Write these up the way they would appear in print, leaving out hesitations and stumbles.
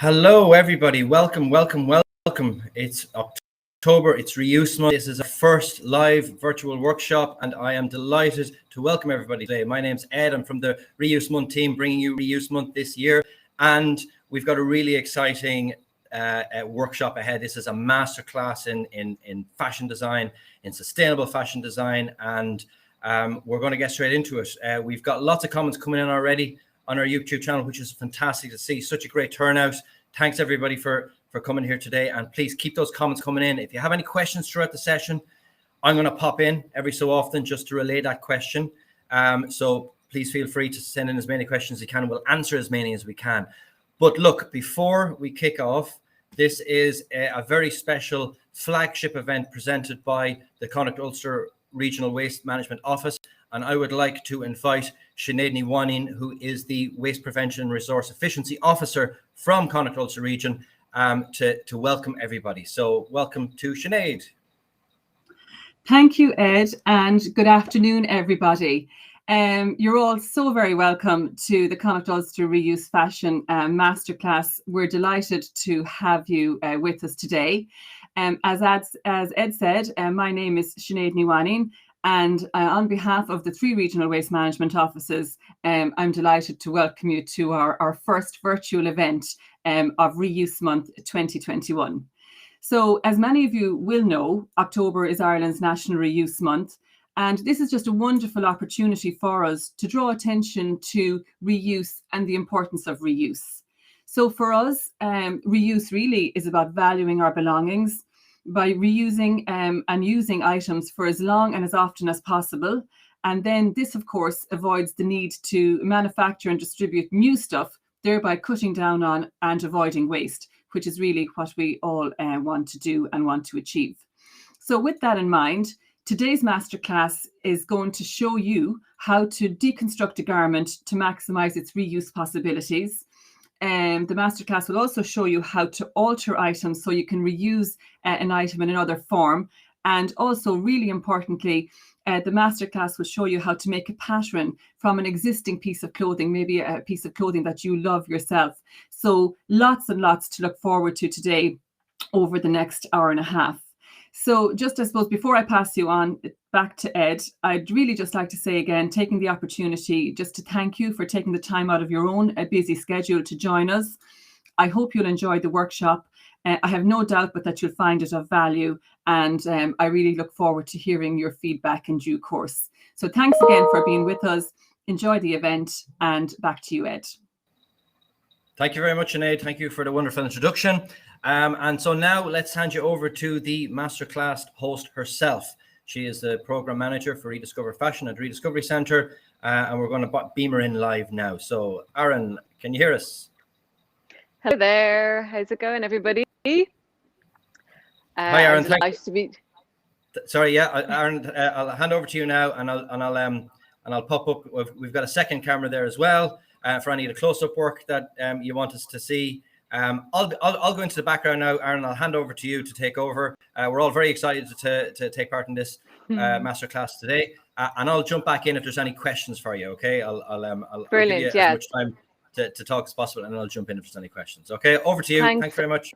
Hello, everybody. Welcome. It's October. It's Reuse Month. This is our first live virtual workshop, and I am delighted to welcome everybody today. My name's Ed. I'm from the Reuse Month team, bringing you Reuse Month this year, and we've got a really exciting workshop ahead. This is a masterclass in fashion design, in sustainable fashion design, and we're going to get straight into it. We've got lots of comments coming in already on our YouTube channel, which is fantastic to see. Such a great turnout. Thanks everybody for coming here today, and please keep those comments coming in. If you have any questions throughout the session, I'm going to pop in every so often just to relay that question. So please feel free to send in as many questions as you can. We'll answer as many as we can. But look, before we kick off, this is a very special flagship event presented by the Connacht-Ulster Regional Waste Management Office. And I would like to invite Sinead Niwanin, who is the Waste Prevention and Resource Efficiency Officer from Connacht-Ulster Region, to welcome everybody. So welcome to Sinead. Thank you, Ed, and good afternoon, everybody. You're all so very welcome to the Connacht-Ulster Reuse Fashion Masterclass. We're delighted to have you with us today. As Ed said, my name is Sinead Niwanin, and on behalf of the 3 regional waste management offices, I'm delighted to welcome you to our first virtual event of Reuse Month 2021. So as many of you will know, October is Ireland's National Reuse Month, and this is just a wonderful opportunity for us to draw attention to reuse and the importance of reuse. So for us, reuse really is about valuing our belongings by reusing and using items for as long and as often as possible. And then this, of course, avoids the need to manufacture and distribute new stuff, thereby cutting down on and avoiding waste, which is really what we all want to do and want to achieve. So with that in mind, today's masterclass is going to show you how to deconstruct a garment to maximize its reuse possibilities. The masterclass will also show you how to alter items so you can reuse an item in another form. And also, really importantly, the masterclass will show you how to make a pattern from an existing piece of clothing, maybe a piece of clothing that you love yourself. So lots and lots to look forward to today over the next hour and a half. So just, I suppose, before I pass you on back to Ed, I'd really just like to say again, taking the opportunity just to thank you for taking the time out of your own busy schedule to join us. I hope you'll enjoy the workshop. I have no doubt but that you'll find it of value, and I really look forward to hearing your feedback in due course. So thanks again for being with us. Enjoy the event, and back to you, Ed. Thank you very much, Sinead. Thank you for the wonderful introduction. And so now let's hand you over to the masterclass host herself. She is the program manager for Rediscovery Fashion at Rediscovery Centre, and we're going to beam her in live now. So, Arran, can you hear us? Hello there. How's it going, everybody? Hi, Arran. Nice to meet. Sorry, yeah, Arran. I'll hand over to you now, and I'll pop up. We've got a second camera there as well for any of the close-up work that you want us to see. I'll go into the background now, Arran. I'll hand over to you to take over. We're all very excited to take part in this masterclass today, and I'll jump back in if there's any questions for you. Okay, I'll give you as much time to talk as possible, and then I'll jump in if there's any questions. Okay, over to you. Thanks very much.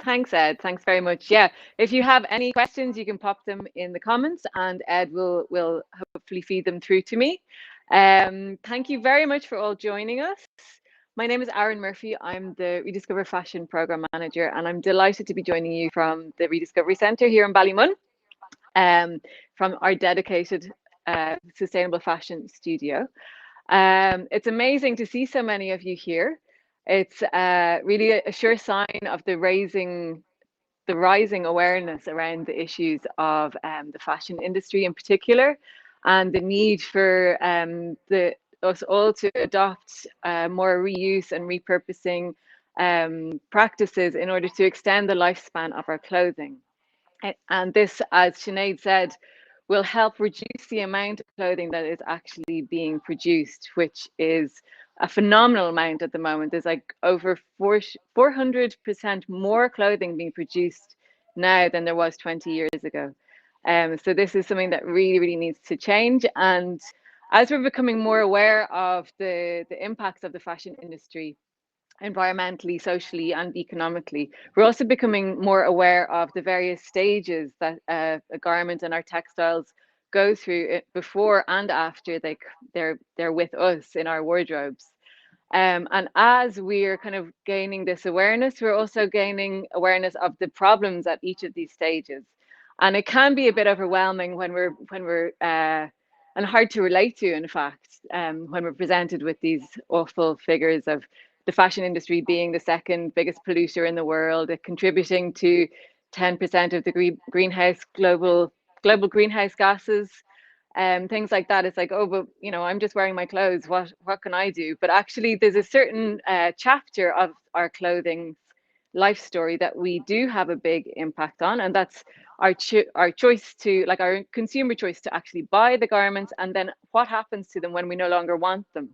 Thanks, Ed. Thanks very much. Yeah, if you have any questions, you can pop them in the comments, and Ed will hopefully feed them through to me. Thank you very much for all joining us. My name is Arran Murphy. I'm the Rediscover Fashion Program Manager, and I'm delighted to be joining you from the Rediscovery Centre here in Ballymun, from our dedicated sustainable fashion studio. It's amazing to see so many of you here. It's really a sure sign of the rising awareness around the issues of the fashion industry in particular, and the need for us all to adopt more reuse and repurposing practices in order to extend the lifespan of our clothing. And this, as Sinead said, will help reduce the amount of clothing that is actually being produced, which is a phenomenal amount at the moment. There's like over 400% more clothing being produced now than there was 20 years ago. So this is something that really, really needs to change. And as we're becoming more aware of the impacts of the fashion industry, environmentally, socially, and economically. We're also becoming more aware of the various stages that a garment and our textiles go through it before and after they're with us in our wardrobes. And as we're kind of gaining this awareness, we're also gaining awareness of the problems at each of these stages. And it can be a bit overwhelming when we're and hard to relate to, in fact, when we're presented with these awful figures of the fashion industry being the second biggest polluter in the world, contributing to 10% of the global greenhouse gases. Things like that. It's like, oh, but you know, I'm just wearing my clothes. What can I do? But actually, there's a certain chapter of our clothing life story that we do have a big impact on, and that's our choice to, like, our consumer choice to actually buy the garments, and then what happens to them when we no longer want them.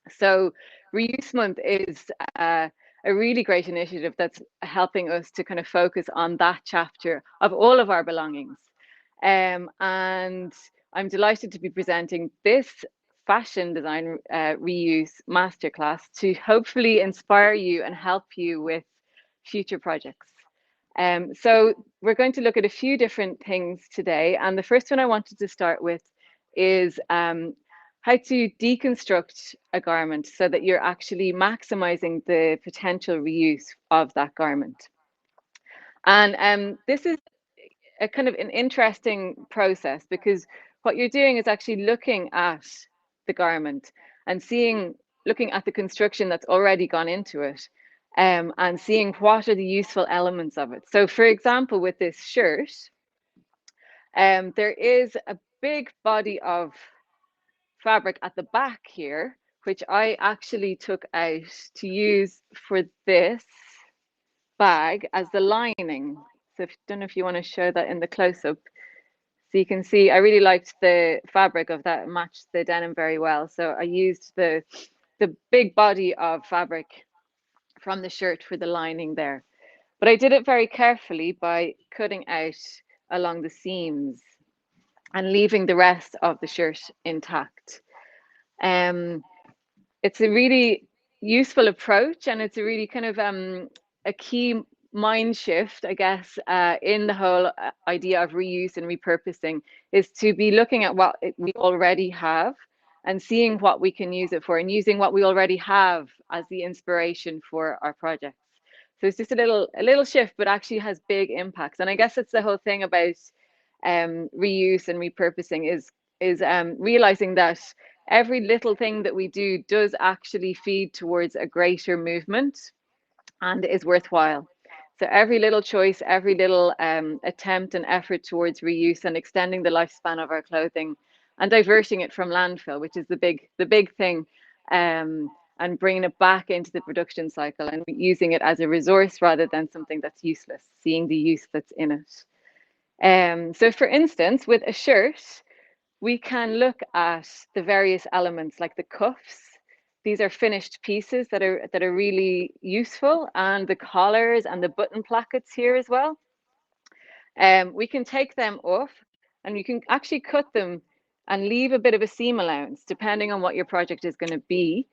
So Reuse Month is a really great initiative that's helping us to kind of focus on that chapter of all of our belongings. And I'm delighted to be presenting this fashion design reuse masterclass to hopefully inspire you and help you with future projects. So we're going to look at a few different things today. And the first one I wanted to start with is how to deconstruct a garment so that you're actually maximizing the potential reuse of that garment. And this is a kind of an interesting process, because what you're doing is actually looking at the garment and looking at the construction that's already gone into it, and seeing what are the useful elements of it. So for example, with this shirt, there is a big body of fabric at the back here, which I actually took out to use for this bag as the lining. So I don't know if you want to show that in the close-up. So you can see I really liked the fabric of that. It matched the denim very well. So I used the big body of fabric from the shirt for the lining there. But I did it very carefully by cutting out along the seams and leaving the rest of the shirt intact. It's a really useful approach, and it's a really kind of a key mind shift, I guess, in the whole idea of reuse and repurposing, is to be looking at what we already have and seeing what we can use it for, and using what we already have as the inspiration for our projects. So it's just a little shift, but actually has big impacts. And I guess it's the whole thing about reuse and repurposing is realizing that every little thing that we do does actually feed towards a greater movement and is worthwhile. So every little choice, every little attempt and effort towards reuse and extending the lifespan of our clothing and diverting it from landfill, which is the big thing, and bringing it back into the production cycle and using it as a resource rather than something that's useless, seeing the use that's in it. So for instance, with a shirt, we can look at the various elements like the cuffs. These are finished pieces that are really useful, and the collars and the button plackets here as well. We can take them off, and you can actually cut them and leave a bit of a seam allowance depending on what your project is going to be.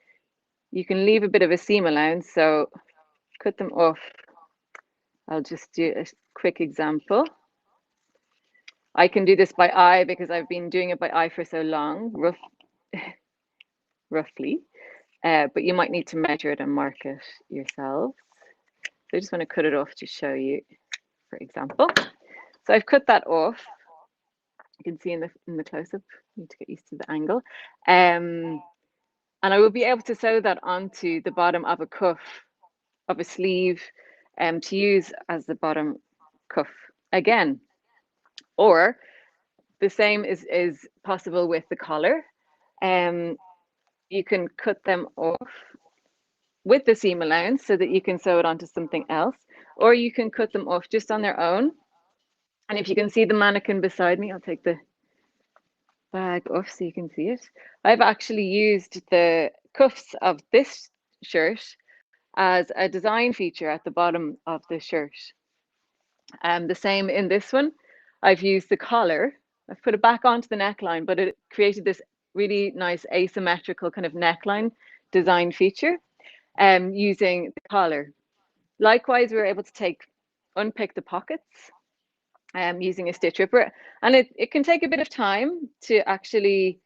You can leave a bit of a seam allowance, so cut them off. I'll just do a quick example. I can do this by eye because I've been doing it by eye for so long, roughly. But you might need to measure it and mark it yourselves. So I just want to cut it off to show you, for example. So I've cut that off. You can see in the close-up. Need to get used to the angle. And I will be able to sew that onto the bottom of a cuff, of a sleeve, to use as the bottom cuff again. Or the same is possible with the collar. You can cut them off with the seam allowance so that you can sew it onto something else, or you can cut them off just on their own. And if you can see the mannequin beside me, I'll take the bag off so you can see it. I've actually used the cuffs of this shirt as a design feature at the bottom of the shirt. The same in this one. I've used the collar. I've put it back onto the neckline, but it created this really nice asymmetrical kind of neckline design feature. using the collar. Likewise, we were able to unpick the pockets using a stitch ripper, and it can take a bit of time to actually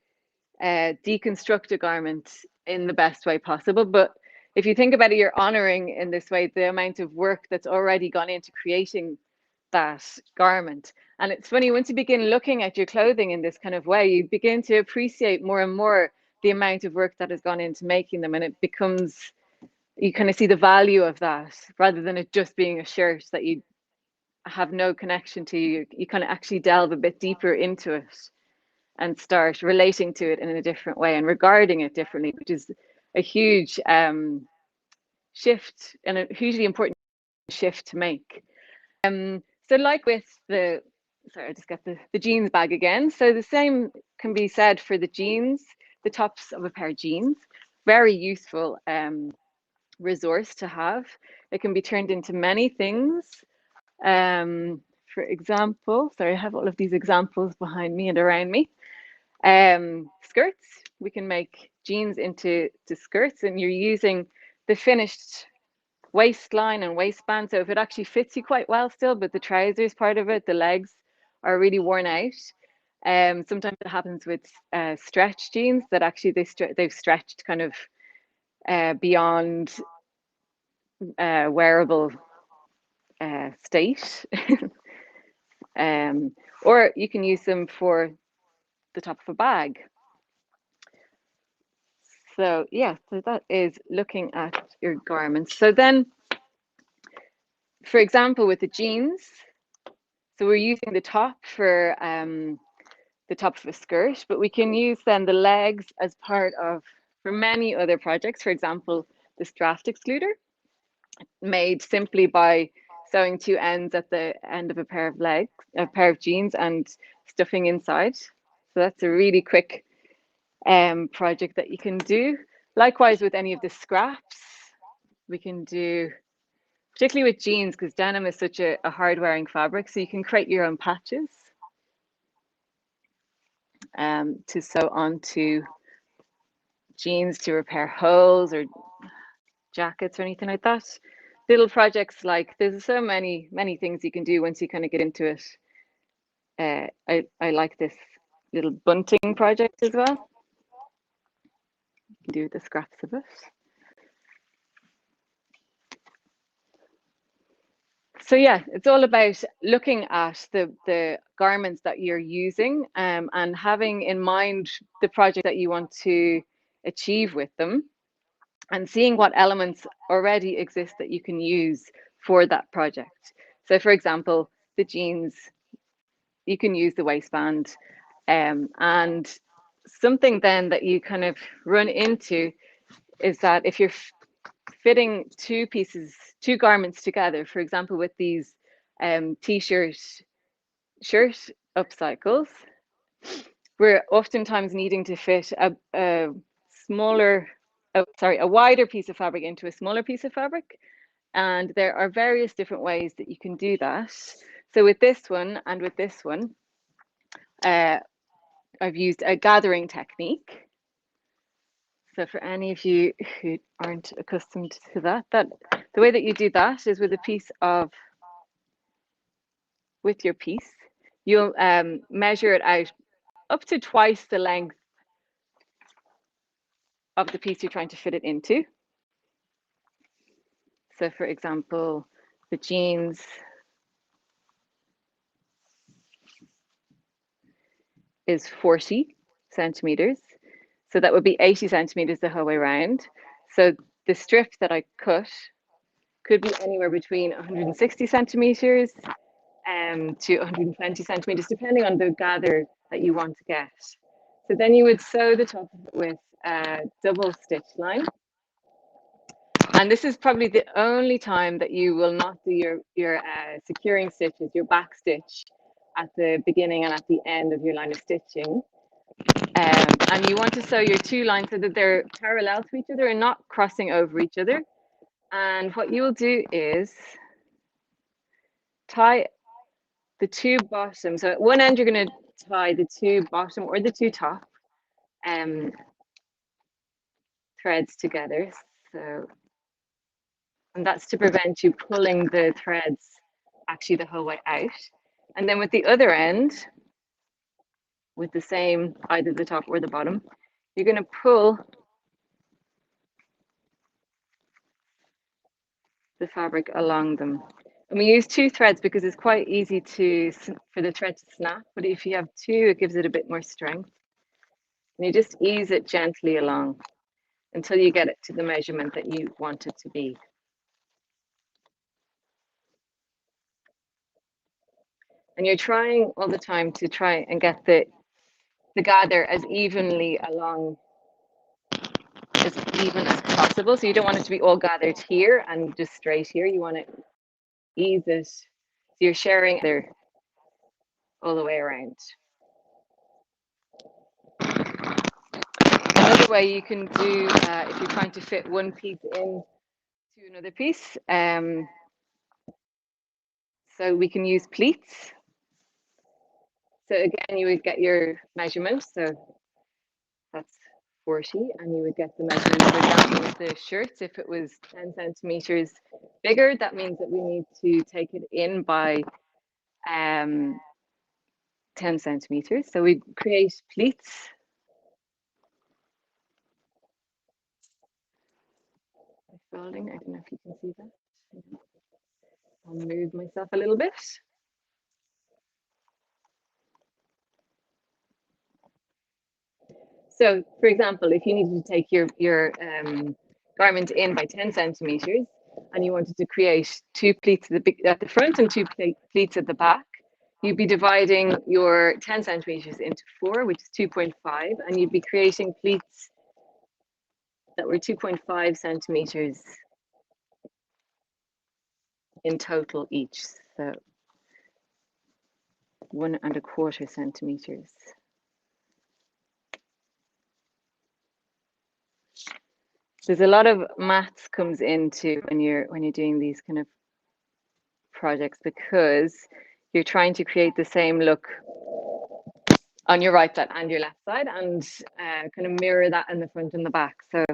deconstruct a garment in the best way possible. But if you think about it, you're honoring in this way the amount of work that's already gone into creating that garment. And it's funny, once you begin looking at your clothing in this kind of way, you begin to appreciate more and more the amount of work that has gone into making them, and it becomes, you kind of see the value of that rather than it just being a shirt that you have no connection to. You kind of actually delve a bit deeper into it and start relating to it in a different way and regarding it differently, which is a huge shift and a hugely important shift to make. So like with the, sorry, I just got the jeans bag again. So the same can be said for the jeans, the tops of a pair of jeans. Very useful resource to have. It can be turned into many things. For example, sorry, I have all of these examples behind me and around me. Skirts, we can make jeans into skirts, and you're using the finished waistline and waistband, so if it actually fits you quite well still, but the trousers part of it, the legs are really worn out. Sometimes it happens with stretch jeans that actually they've stretched kind of beyond wearable state. Or you can use them for the top of a bag. So yeah, so that is looking at your garments. So then, for example, with the jeans, so we're using the top for the top of a skirt, but we can use then the legs as part of, for many other projects. For example, this draft excluder, made simply by sewing two ends at the end of a pair of jeans and stuffing inside. So that's a really quick project that you can do. Likewise with any of the scraps, we can do, particularly with jeans, because denim is such a hard wearing fabric, so you can create your own patches to sew onto jeans to repair holes or jackets or anything like that. Little projects, like there's so many things you can do once you kind of get into it. I like this little bunting project as well. You can do the scraps of it. So yeah, it's all about looking at the garments that you're using and having in mind the project that you want to achieve with them, and seeing what elements already exist that you can use for that project. So for example, the jeans, you can use the waistband, and something then that you kind of run into is that if you're fitting two garments together, for example, with these t-shirt shirt upcycles, we're oftentimes needing to fit a wider piece of fabric into a smaller piece of fabric. And there are various different ways that you can do that. So with this one and with this one, I've used a gathering technique. So for any of you who aren't accustomed to that, the way that you do that is with your piece, you'll measure it out up to twice the length of the piece you're trying to fit it into. So for example, the jeans is 40 centimeters. So that would be 80 centimeters the whole way around. So the strip that I cut could be anywhere between 160 centimeters to 120 centimeters, depending on the gather that you want to get. So then you would sew the top with a double stitch line. And this is probably the only time that you will not do your securing stitches, your back stitch at the beginning and at the end of your line of stitching. And you want to sew your two lines so that they're parallel to each other and not crossing over each other. And what you will do is tie the two bottom. So at one end, you're going to tie the two bottom or the two top threads together. So And that's to prevent you pulling the threads actually the whole way out. And then with the other end, with the same, either the top or the bottom, you're going to pull the fabric along them. And we use 2 threads because it's quite easy for the thread to snap, but if you have 2, it gives it a bit more strength. And you just ease it gently along until you get it to the measurement that you want it to be. And you're trying all the time to try and get the gather as evenly along, as even as possible. So you don't want it to be all gathered here and just straight here. You want to ease it. So you're sharing there all the way around. Another way you can do, if you're trying to fit one piece in to another piece, so we can use pleats. So again, you would get your measurement. So that's 40, and you would get the measurement, for example, with the shirts. If it was 10 centimeters bigger, that means that we need to take it in by 10 centimeters. So we create pleats. Folding, I don't know if you can see that. I'll move myself a little bit. So, for example, if you needed to take your garment in by 10 centimeters and you wanted to create 2 pleats at the front and 2 pleats at the back, you'd be dividing your 10 centimeters into 4, which is 2.5, and you'd be creating pleats that were 2.5 centimeters in total each. So 1.25 centimeters. There's a lot of maths comes into when you're doing these kind of projects, because you're trying to create the same look on your right side and your left side, and kind of mirror that in the front and the back. So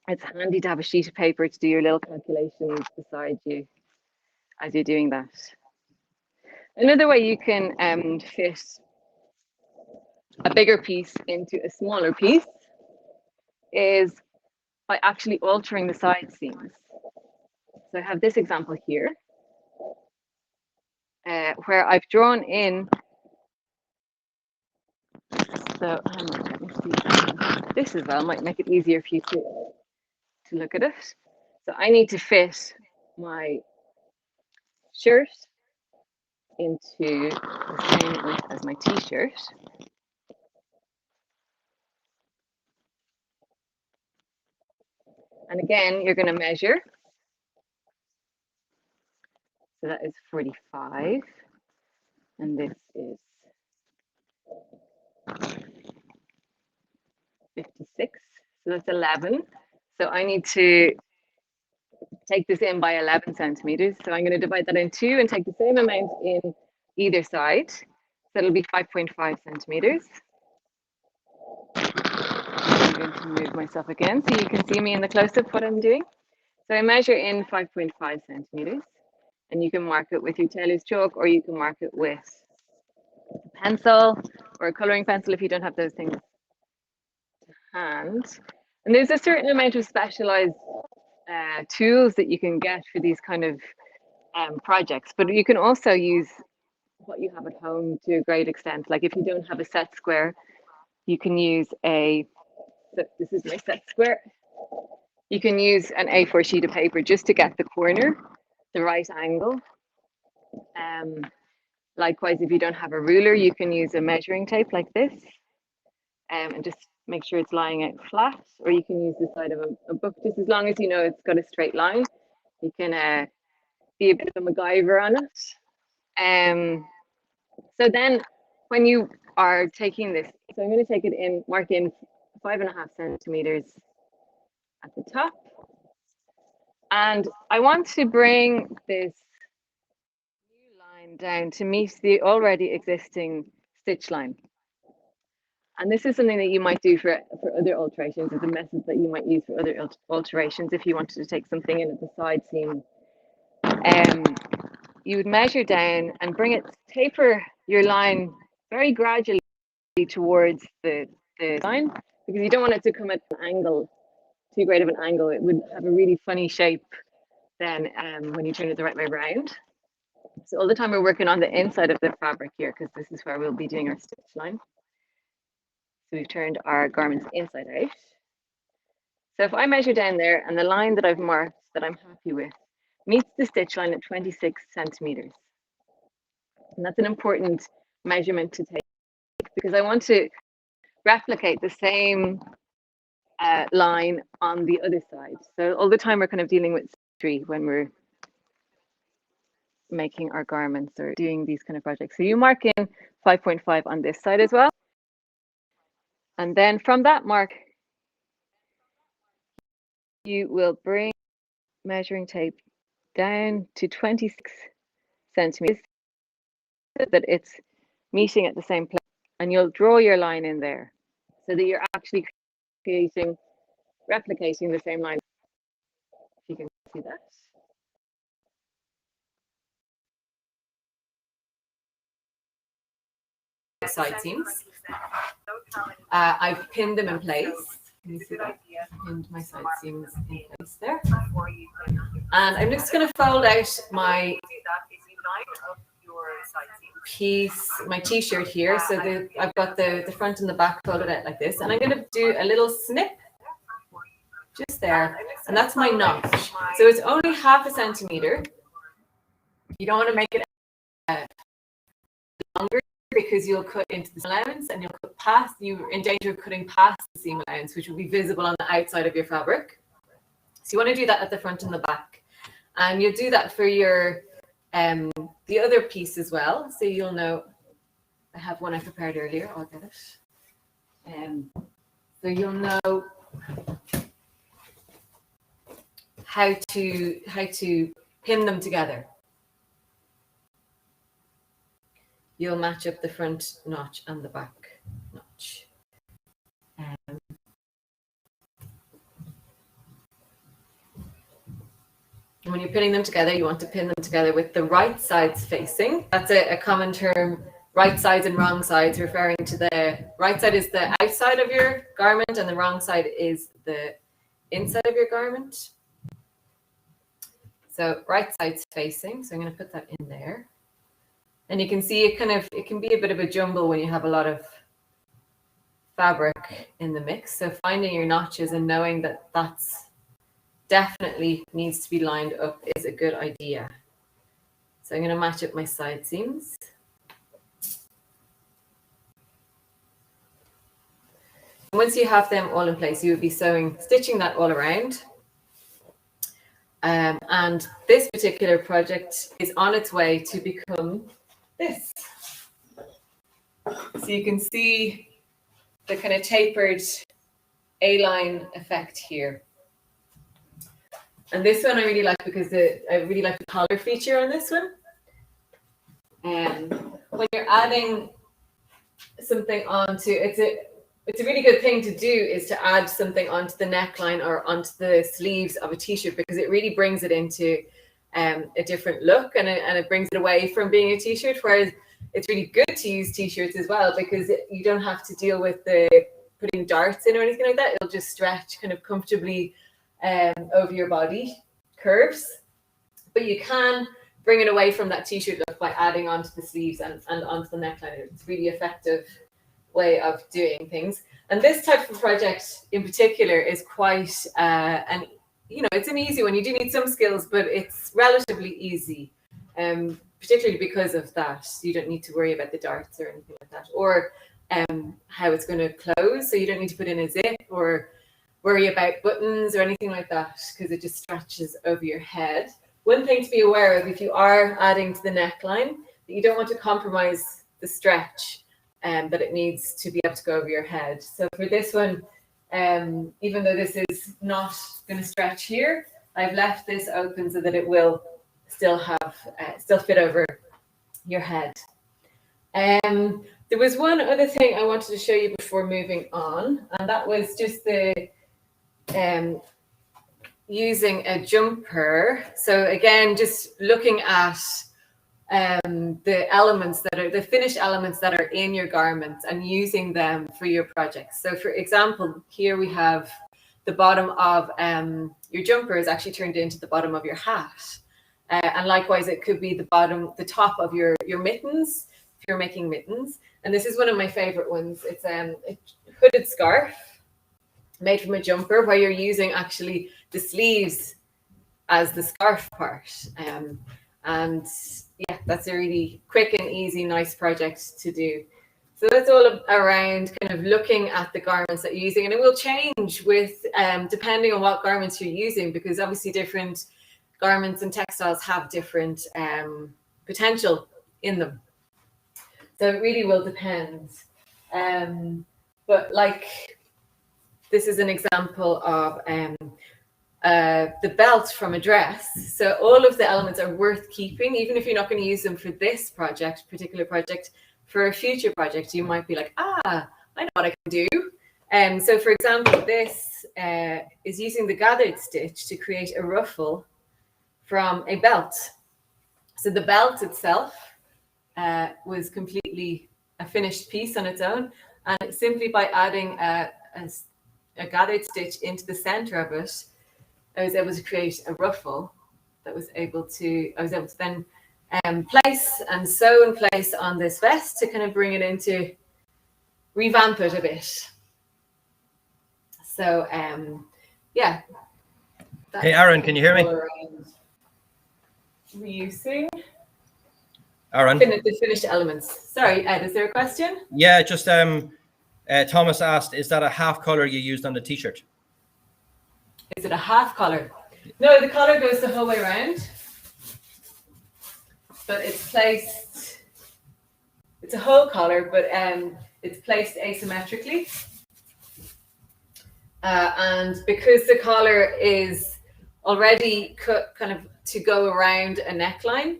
it's handy to have a sheet of paper to do your little calculations beside you as you're doing that. Another way you can fit a bigger piece into a smaller piece is by actually altering the side seams. So I have this example here, where I've drawn in. So let me see. This as well might make it easier for you to look at it. So I need to fit my shirt into the same width as my t-shirt. And again, you're going to measure. So that is 45. And this is 56. So that's 11. So I need to take this in by 11 centimeters. So I'm going to divide that in 2 and take the same amount in either side. So it'll be 5.5 centimeters. I'm going to move myself again so you can see me in the close-up what I'm doing. So I measure in 5.5 centimeters, and you can mark it with your tailor's chalk, or you can mark it with a pencil or a coloring pencil if you don't have those things to hand. And there's a certain amount of specialized tools that you can get for these kind of projects, but you can also use what you have at home to a great extent. Like if you don't have a set square, you can use so this is my set square. You can use an A4 sheet of paper just to get the corner, the right angle. Likewise, if you don't have a ruler, you can use a measuring tape like this, and just make sure it's lying out flat, or you can use the side of a book, just as long as you know it's got a straight line. You can be a bit of a MacGyver on it. So then when you are taking this, so I'm going to take it in, mark in 5.5 centimeters at the top. And I want to bring this new line down to meet the already existing stitch line. And this is something that you might do for other alterations. It's a method that you might use for other alterations if you wanted to take something in at the side seam. You would measure down and taper your line very gradually towards the line, because you don't want it to come at an angle, too great of an angle. It would have a really funny shape then when you turn it the right way around. So all the time we're working on the inside of the fabric here, because this is where we'll be doing our stitch line. So we've turned our garments inside out. So if I measure down there and the line that I've marked that I'm happy with meets the stitch line at 26 centimeters. And that's an important measurement to take, because I want to replicate the same line on the other side. So all the time we're kind of dealing with symmetry when we're making our garments or doing these kind of projects. So you mark in 5.5 on this side as well. And then from that mark, you will bring measuring tape down to 26 centimeters so that it's meeting at the same place. And you'll draw your line in there so that you're actually replicating the same line. If you can see that. Side seams. I've pinned them in place. Can you see that? Pinned my side seams in place there. And I'm just going to fold out my piece, my t-shirt here. So I've got the front and the back folded out like this. And I'm going to do a little snip just there. And that's my notch. So it's only 0.5 centimeter. You don't want to make it longer, because you'll cut into the allowance and you're in danger of cutting past the seam allowance, which will be visible on the outside of your fabric. So you want to do that at the front and the back. And you'll do that for your the other piece as well. So you'll know, I have one I prepared earlier, I'll get it. So you'll know how to pin them together. You'll match up the front notch and the back notch. And when you're pinning them together, you want to pin them together with the right sides facing. That's a common term, right sides and wrong sides, referring to the right side is the outside of your garment and the wrong side is the inside of your garment. So right sides facing, so I'm going to put that in there. And you can see it can be a bit of a jumble when you have a lot of fabric in the mix. So finding your notches and knowing that that's definitely needs to be lined up is a good idea. So I'm going to match up my side seams. Once you have them all in place, you would be stitching that all around. And this particular project is on its way to become this. So you can see the kind of tapered A-line effect here. And this one I really like because I really like the collar feature on this one. And when you're adding something onto, it's a really good thing to do is to add something onto the neckline or onto the sleeves of a t-shirt, because it really brings it into a different look and it brings it away from being a t-shirt. Whereas it's really good to use t-shirts as well, because you don't have to deal with putting darts in or anything like that. It'll just stretch kind of comfortably over your body curves, but you can bring it away from that t-shirt look by adding onto the sleeves and onto the neckline. It's a really effective way of doing things. And this type of project in particular is quite it's an easy one. You do need some skills, but it's relatively easy, particularly because of that. You don't need to worry about the darts or anything like that, or how it's going to close. So you don't need to put in a zip or worry about buttons or anything like that, because it just stretches over your head. One thing to be aware of, if you are adding to the neckline, that you don't want to compromise the stretch, that it needs to be able to go over your head. So for this one, even though this is not going to stretch here, I've left this open so that it will still fit over your head. There was one other thing I wanted to show you before moving on, and that was just the using a jumper. So again, just looking at the elements that are the finished elements that are in your garments and using them for your projects. So for example, here we have the bottom of your jumper is actually turned into the bottom of your hat. And likewise, it could be the top of your mittens, if you're making mittens. And this is one of my favorite ones. It's a hooded scarf made from a jumper where you're using actually the sleeves as the scarf part. And yeah, that's a really quick and easy, nice project to do. So that's all around kind of looking at the garments that you're using. And it will change with depending on what garments you're using, because obviously different garments and textiles have different potential in them. So it really will depend. But like, this is an example of the belt from a dress. So all of the elements are worth keeping, even if you're not going to use them for this particular project. For a future project, you might be like, I know what I can do. So for example, this is using the gathered stitch to create a ruffle from a belt. So the belt itself was completely a finished piece on its own, and simply by adding a gathered stitch into the center of it, I was able to create a ruffle that I was able to then place and sew and place on this vest to kind of bring it into, revamp it a bit. So yeah. Hey Arran, can you hear me? Reusing. Arran. The finished elements. Sorry, Ed, is there a question? Yeah, just Thomas asked, is that a half collar you used on the t-shirt? Is it a half collar? No, the collar goes the whole way around. But it's placed, it's a whole collar, but it's placed asymmetrically. And because the collar is already cut kind of to go around a neckline,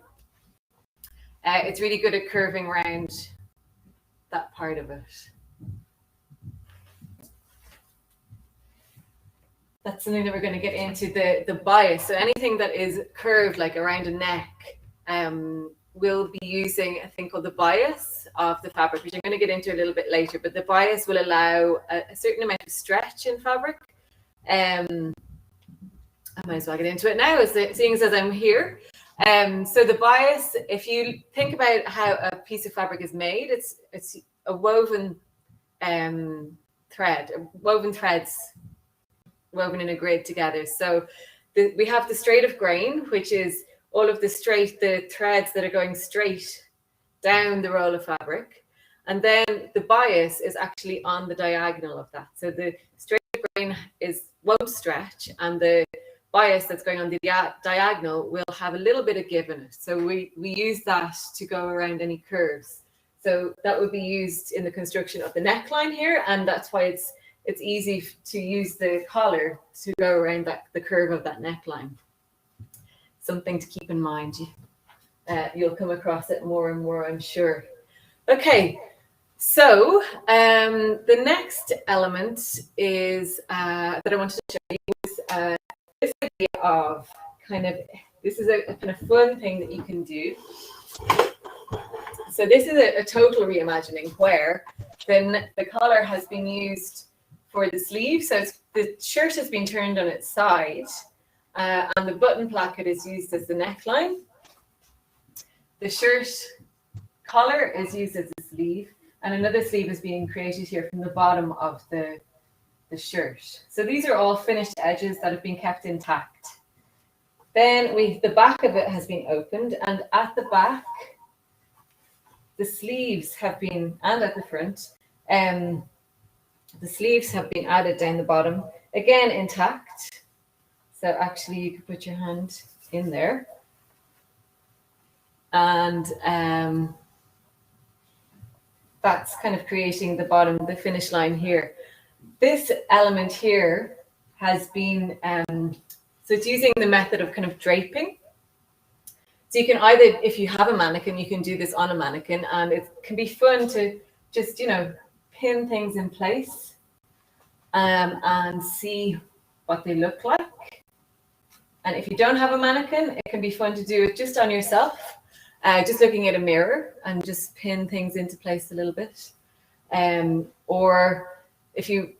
it's really good at curving around that part of it. That's something that we're going to get into, the bias. So anything that is curved, like around a neck, we'll be using a thing called the bias of the fabric, which I'm going to get into a little bit later. But the bias will allow a certain amount of stretch in fabric. I might as well get into it now, seeing as I'm here. So the bias, if you think about how a piece of fabric is made, it's a woven thread, woven threads woven in a grid together. So we have the straight of grain, which is all of the threads that are going straight down the roll of fabric. And then the bias is actually on the diagonal of that. So the straight of grain won't stretch, and the bias that's going on the diagonal will have a little bit of give in it. So we use that to go around any curves. So that would be used in the construction of the neckline here, and that's why it's easy to use the collar to go around the curve of that neckline. Something to keep in mind. You'll come across it more and more, I'm sure. Okay, so the next element is that I wanted to show you is this idea of this is a kind of fun thing that you can do. So this is a total reimagining where then the collar has been used for the sleeve. So the shirt has been turned on its side, and the button placket is used as the neckline. The shirt collar is used as a sleeve, and another sleeve is being created here from the bottom of the shirt. So these are all finished edges that have been kept intact. Then the back of it has been opened, and at the back, the sleeves have been, and at the front, the sleeves have been added down the bottom, again intact. So actually you could put your hand in there. And that's kind of creating the bottom, the finish line here. This element here has been, so it's using the method of kind of draping. So you can either, if you have a mannequin, you can do this on a mannequin, and it can be fun to just, pin things in place and see what they look like. And if you don't have a mannequin, it can be fun to do it just on yourself, just looking at a mirror and just pin things into place a little bit. Or if you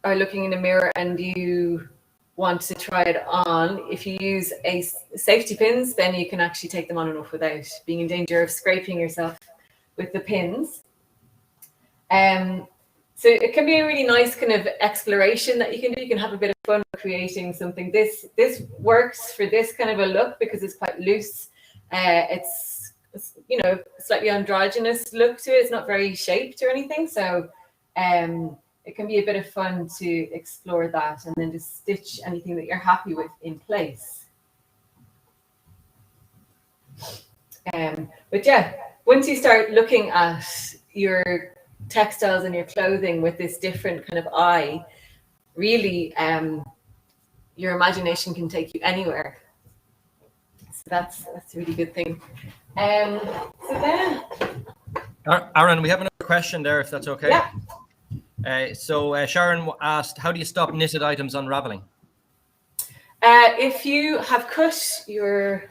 are looking in a mirror and you want to try it on, if you use a safety pins, then you can actually take them on and off without being in danger of scraping yourself with the pins. So it can be a really nice kind of exploration that you can do. You can have a bit of fun creating something. This works for this kind of a look because it's quite loose. It's slightly androgynous look to it. It's not very shaped or anything. So it can be a bit of fun to explore that and then just stitch anything that you're happy with in place. But yeah, once you start looking at your textiles and your clothing with this different kind of eye, really your imagination can take you anywhere. So that's a really good thing. So then, Arran, we have another question there, if that's okay. Yeah. So Sharon asked, how do you stop knitted items unraveling? If you have cut your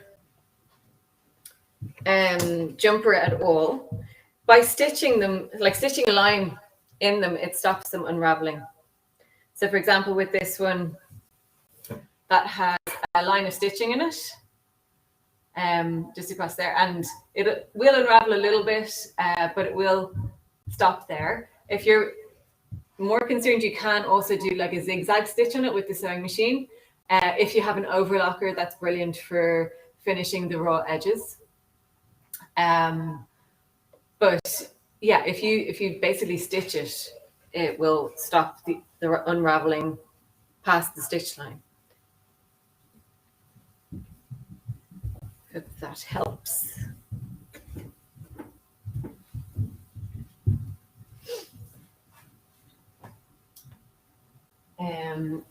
jumper at all, by stitching them, like stitching a line in them, it stops them unraveling. So for example, with this one, that has a line of stitching in it, just across there, and it will unravel a little bit, but it will stop there. If you're more concerned, you can also do like a zigzag stitch on it with the sewing machine. If you have an overlocker, that's brilliant for finishing the raw edges. But yeah, if you basically stitch it, it will stop the unraveling past the stitch line. Hope that helps.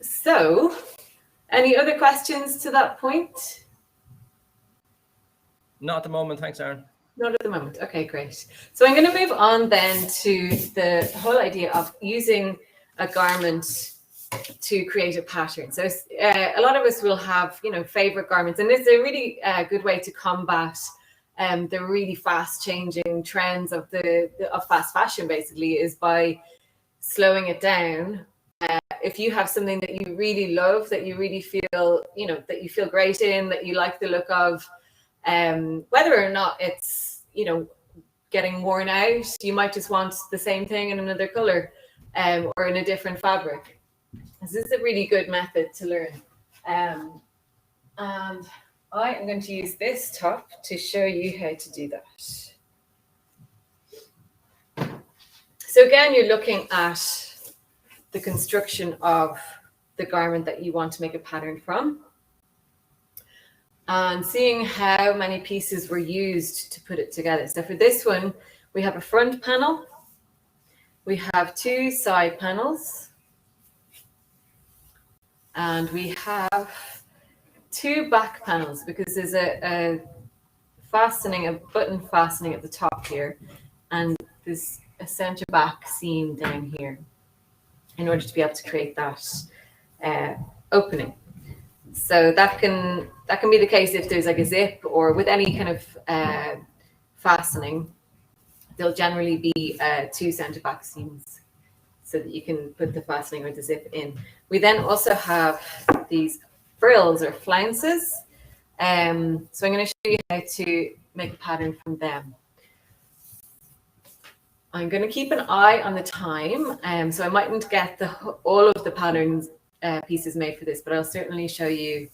So any other questions to that point? Not at the moment, thanks, Arran. Not at the moment. Okay, great. So I'm going to move on then to the whole idea of using a garment to create a pattern. So a lot of us will have, favorite garments, and this is a really good way to combat the really fast changing trends of fast fashion, basically, is by slowing it down. If you have something that you really love, that you really feel, that you feel great in, that you like the look of, whether or not it's, getting worn out, you might just want the same thing in another color or in a different fabric. This is a really good method to learn. And I am going to use this top to show you how to do that. So again, you're looking at the construction of the garment that you want to make a pattern from, and seeing how many pieces were used to put it together. So for this one, we have a front panel, we have 2 side panels, and we have 2 back panels because there's a button fastening at the top here, and there's a center back seam down here in order to be able to create that opening. So that can be the case if there's like a zip, or with any kind of fastening, there'll generally be 2 center back seams so that you can put the fastening or the zip in. We then also have these frills or flounces. So I'm going to show you how to make a pattern from them. I'm going to keep an eye on the time, so I mightn't get all of the patterns pieces made for this, but I'll certainly show you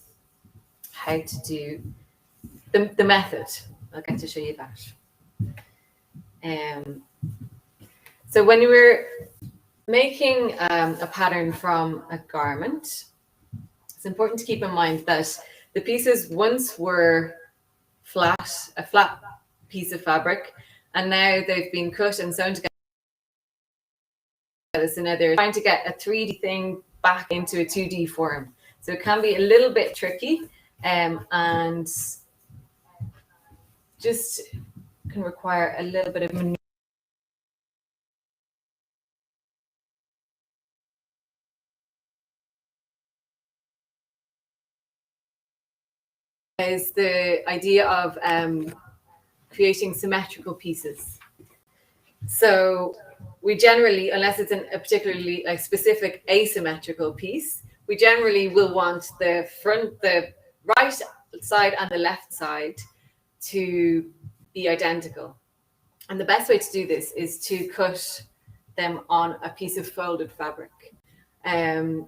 how to do the method. I'll get to show you that. So when we're making a pattern from a garment, it's important to keep in mind that the pieces once were a flat piece of fabric, and now they've been cut and sewn together. So now they're trying to get a 3D thing back into a 2D form. So it can be a little bit tricky, and just can require a little bit of is the idea of creating symmetrical pieces. So we generally, unless it's a particularly like specific asymmetrical piece, we generally will want the right side and the left side to be identical. And the best way to do this is to cut them on a piece of folded fabric.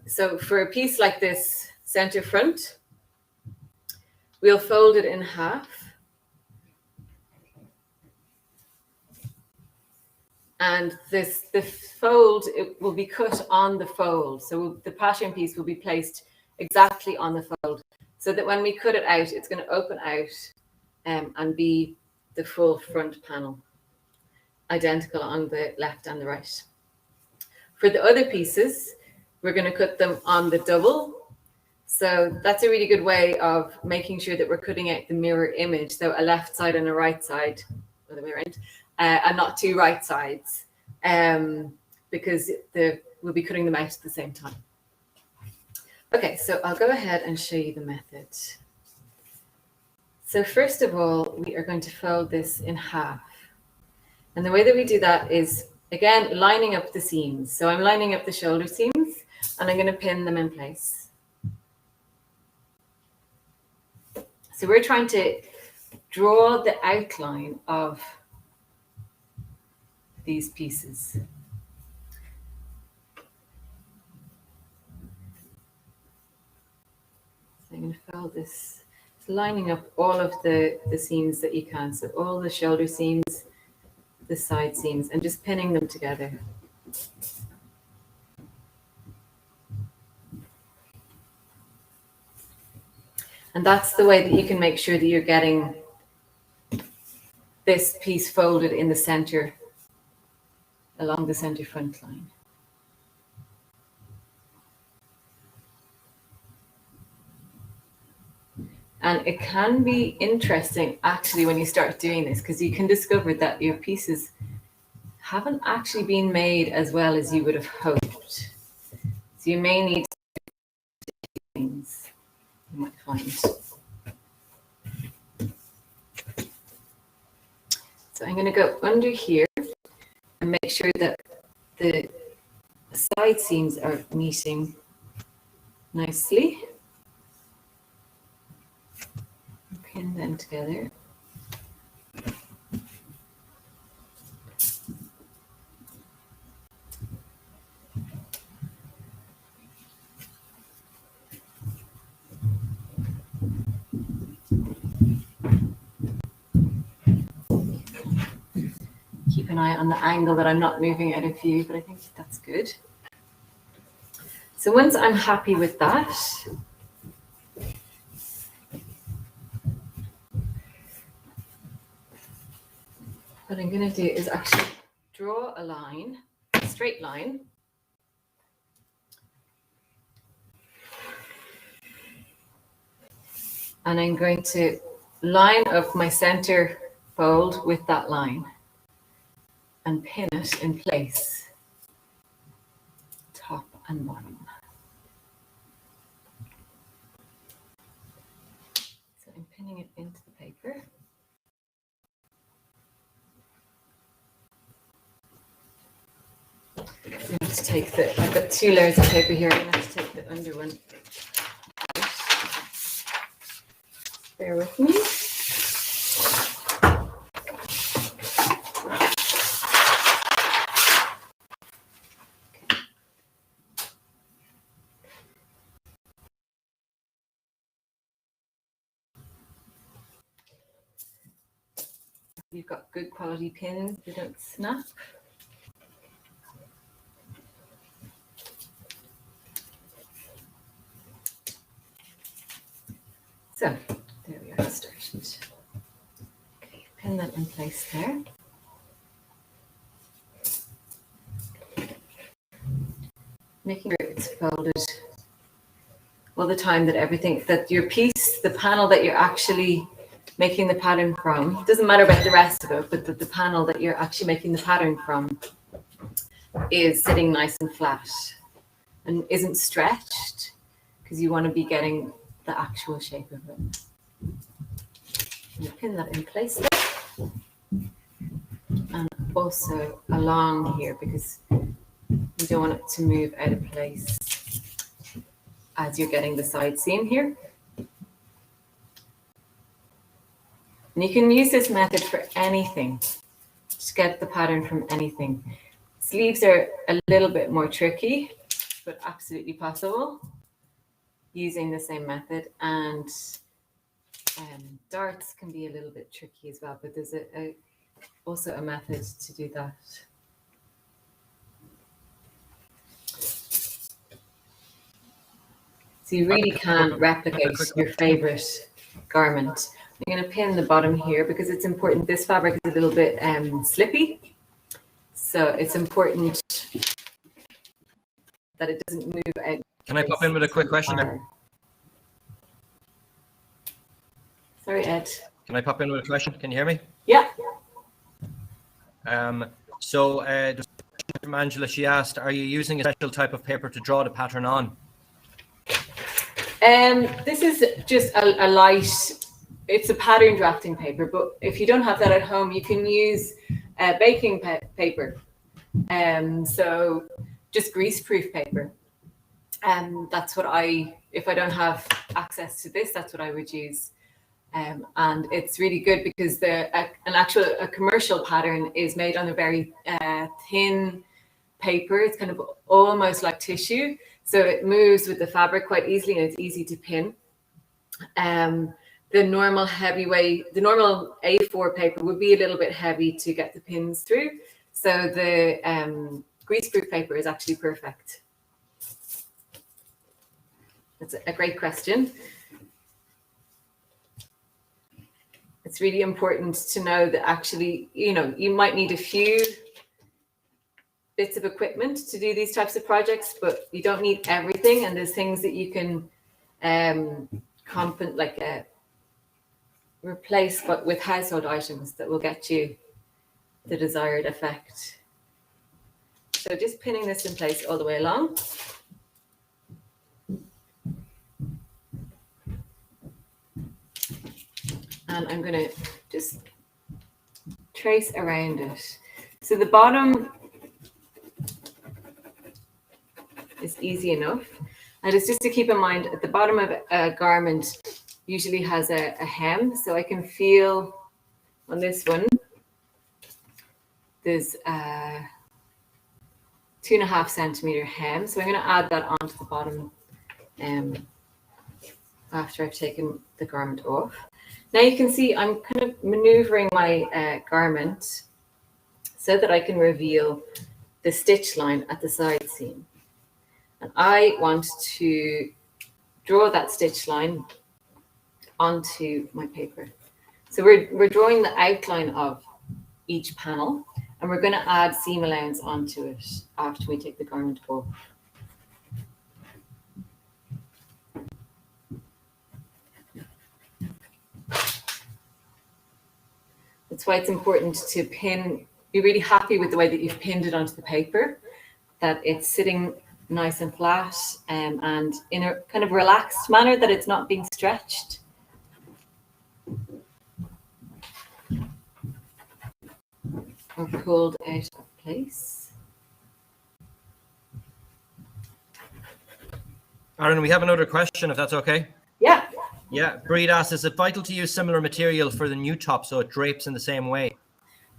So for a piece like this center front, we'll fold it in half. And the fold, it will be cut on the fold. So the pattern piece will be placed exactly on the fold, so that when we cut it out, it's going to open out and be the full front panel, identical on the left and the right. For the other pieces, we're going to cut them on the double. So that's a really good way of making sure that we're cutting out the mirror image. So a left side and a right side, or the mirror end, and not two right sides, because we'll be cutting them out at the same time. Okay, so I'll go ahead and show you the method. So first of all, we are going to fold this in half. And the way that we do that is, again, lining up the seams. So I'm lining up the shoulder seams, and I'm going to pin them in place. So we're trying to draw the outline of these pieces. So I'm going to fold this, lining up all of the seams that you can. So all the shoulder seams, the side seams, and just pinning them together. And that's the way that you can make sure that you're getting this piece folded in the center, along the center front line. And it can be interesting actually when you start doing this, because you can discover that your pieces haven't actually been made as well as you would have hoped. So you may need things you might find. So I'm going to go under here and make sure that the side seams are meeting nicely. Pin them together. Keep an eye on the angle that I'm not moving out of view, but I think that's good. So once I'm happy with that, what I'm going to do is actually draw a line, a straight line. And I'm going to line up my center fold with that line and pin it in place, top and bottom. So I'm pinning it into the paper. I'm going to take I've got 2 layers of paper here. I'm going to have to take the under one out. Bear with me. You've got good quality pins, they don't snap. So there we are, started. Okay, pin that in place there. Making sure it's folded all the time, that your piece, the panel that you're actually making the pattern from, doesn't matter about the rest of it, but that the panel that you're actually making the pattern from is sitting nice and flat and isn't stretched, because you want to be getting the actual shape of it. pin that in place there. And also along here, because you don't want it to move out of place as you're getting the side seam here. And you can use this method for anything. Just get the pattern from anything. Sleeves are a little bit more tricky, but absolutely possible using the same method. And darts can be a little bit tricky as well, but there's also a method to do that. So you really can replicate your favorite garment. I'm going to pin the bottom here because it's important. This fabric is a little bit slippy, so it's important that it doesn't move out. Can I pop in with a quick question? Sorry, Ed. Can I pop in with a question? Can you hear me? Yeah. So from Angela, she asked, are you using a special type of paper to draw the pattern on? This is just a light, it's a pattern drafting paper, but if you don't have that at home, you can use baking paper. So just greaseproof paper. That's what if I don't have access to this, that's what I would use. And it's really good because a commercial pattern is made on a very thin paper. It's kind of almost like tissue. So it moves with the fabric quite easily and it's easy to pin. The normal A4 paper would be a little bit heavy to get the pins through. So the greaseproof paper is actually perfect. That's a great question. It's really important to know that actually, you might need a few bits of equipment to do these types of projects, but you don't need everything. And there's things that you can replace, but with household items that will get you the desired effect. So just pinning this in place all the way along. And I'm going to just trace around it. So the bottom is easy enough. And it's just to keep in mind at the bottom of a garment usually has a hem. So I can feel on this one, there's a 2.5 centimeter hem. So I'm going to add that onto the bottom after I've taken the garment off. Now you can see I'm kind of maneuvering my garment so that I can reveal the stitch line at the side seam. And I want to draw that stitch line onto my paper. So we're drawing the outline of each panel and we're going to add seam allowance onto it after we take the garment off. That's why it's important to be really happy with the way that you've pinned it onto the paper, that it's sitting nice and flat and in a kind of relaxed manner, that it's not being stretched. Or pulled out of place. Arran, we have another question, if that's okay. Yeah. Yeah, Breed asks, is it vital to use similar material for the new top so it drapes in the same way?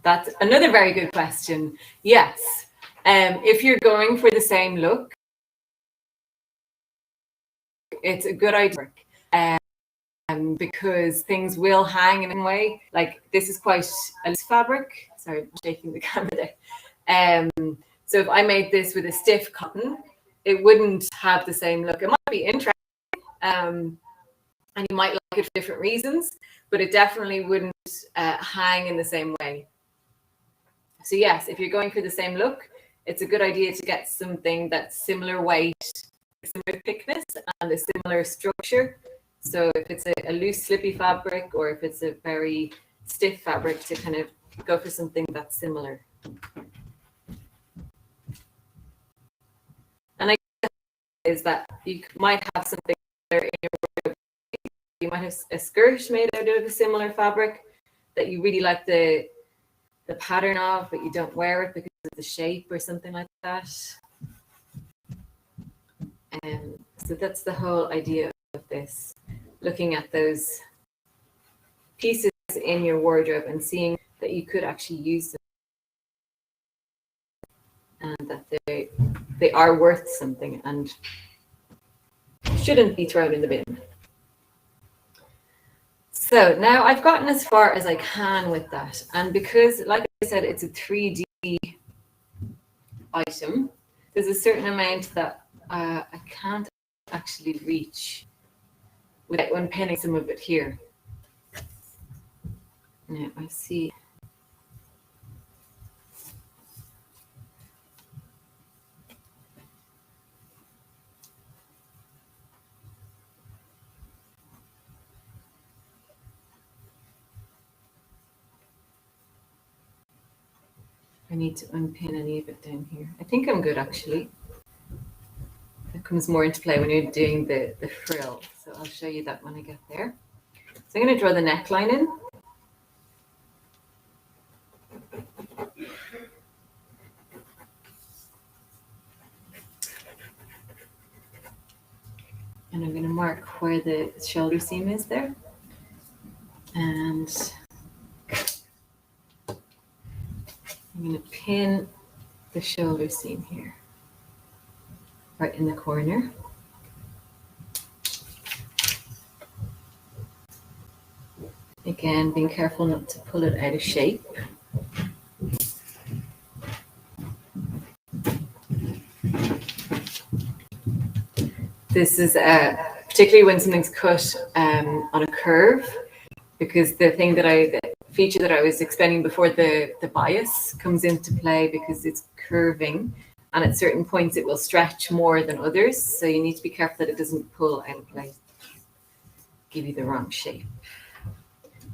That's another very good question. Yes. If you're going for the same look, it's a good idea because things will hang in a way. Like this is quite a loose fabric. Sorry, I'm shaking the camera there. So if I made this with a stiff cotton, it wouldn't have the same look. It might be interesting. And you might like it for different reasons, but it definitely wouldn't hang in the same way. So yes, if you're going for the same look, it's a good idea to get something that's similar weight, similar thickness, and a similar structure. So if it's a loose, slippy fabric, or if it's a very stiff fabric, to kind of go for something that's similar. And I guess is that you might have something in your you might have a skirt made out of a similar fabric that you really like the pattern of, but you don't wear it because of the shape or something like that. So that's the whole idea of this, looking at those pieces in your wardrobe and seeing that you could actually use them and that they are worth something and shouldn't be thrown in the bin. So now I've gotten as far as I can with that, and because, like I said, it's a 3D item, there's a certain amount that I can't actually reach without unpinning some of it here. Now I see. I need to unpin any of it down here. I think I'm good actually. It comes more into play when you're doing the frill. So I'll show you that when I get there. So I'm going to draw the neckline in. And I'm going to mark where the shoulder seam is there. And I'm going to pin the shoulder seam here, right in the corner. Again, being careful not to pull it out of shape. This is particularly when something's cut on a curve, because the feature that I was explaining before, the bias comes into play because it's curving, and at certain points it will stretch more than others. So you need to be careful that it doesn't pull out of place, give you the wrong shape.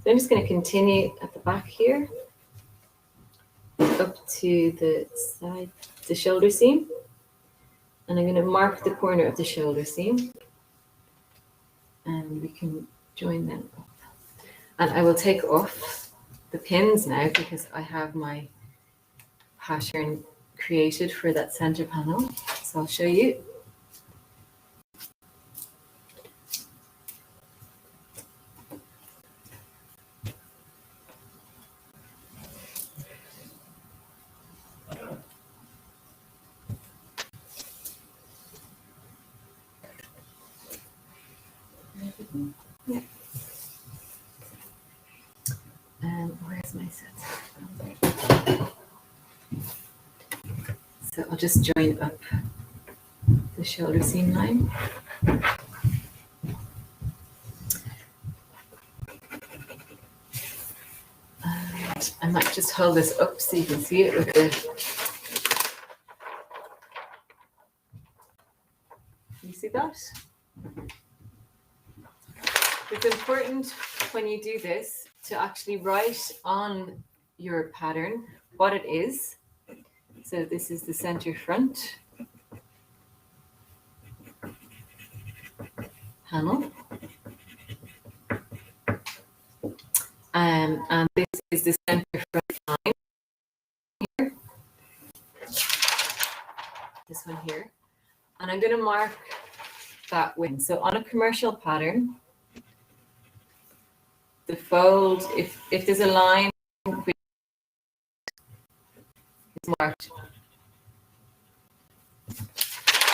So I'm just going to continue at the back here, up to the side, the shoulder seam, and I'm going to mark the corner of the shoulder seam, and we can join them up. And I will take off the pins now because I have my pattern created for that center panel. So I'll show you. Yeah. Where's my set? So I'll just join up the shoulder seam line. And I might just hold this up so you can see it with the. You see that? It's important when you do this to actually write on your pattern what it is. So this is the center front panel. And this is the center front line here. This one here. And I'm going to mark that with. So on a commercial pattern, the fold, if there's a line which is marked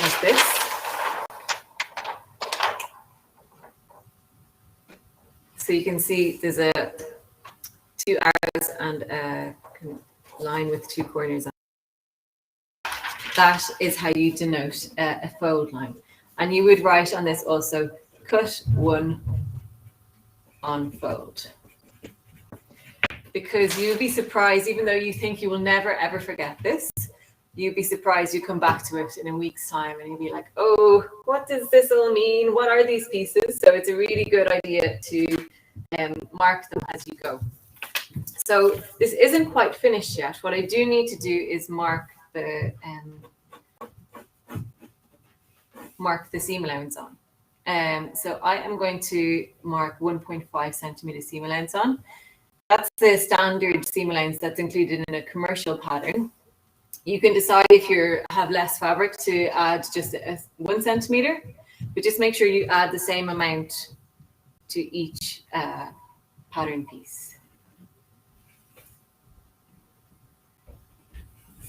like this, so you can see there's two arrows and a line with two corners. That is how you denote a fold line. And you would write on this also, cut one, unfold, because you'll be surprised, even though you think you will never ever forget this, you'll be surprised you come back to it in a week's time and you'll be like, oh, what does this all mean? What are these pieces? So it's a really good idea to mark them as you go. So this isn't quite finished yet. What I do need to do is mark the seam allowance on. So I am going to mark 1.5 centimeter seam allowance on. That's the standard seam allowance that's included in a commercial pattern. You can decide if you have less fabric to add just 1 centimeter, but just make sure you add the same amount to each pattern piece.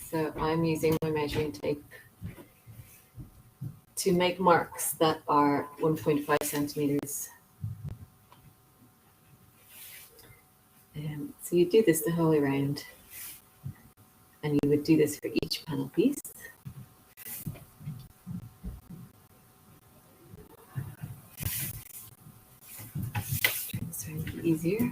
So I'm using my measuring tape to make marks that are 1.5 centimeters. So you do this the whole way around, and you would do this for each panel piece. This will be easier.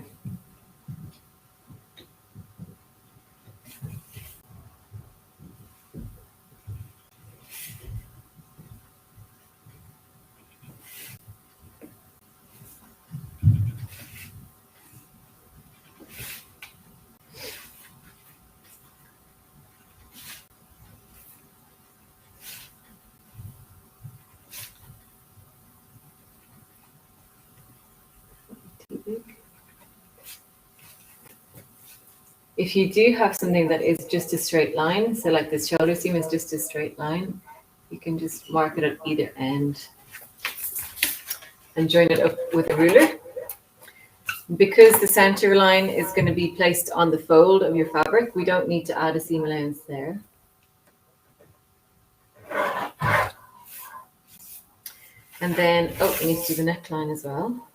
If you do have something that is just a straight line, so like this shoulder seam is just a straight line, you can just mark it at either end and join it up with a ruler. Because the center line is going to be placed on the fold of your fabric, we don't need to add a seam allowance there. And then, oh, we need to do the neckline as well.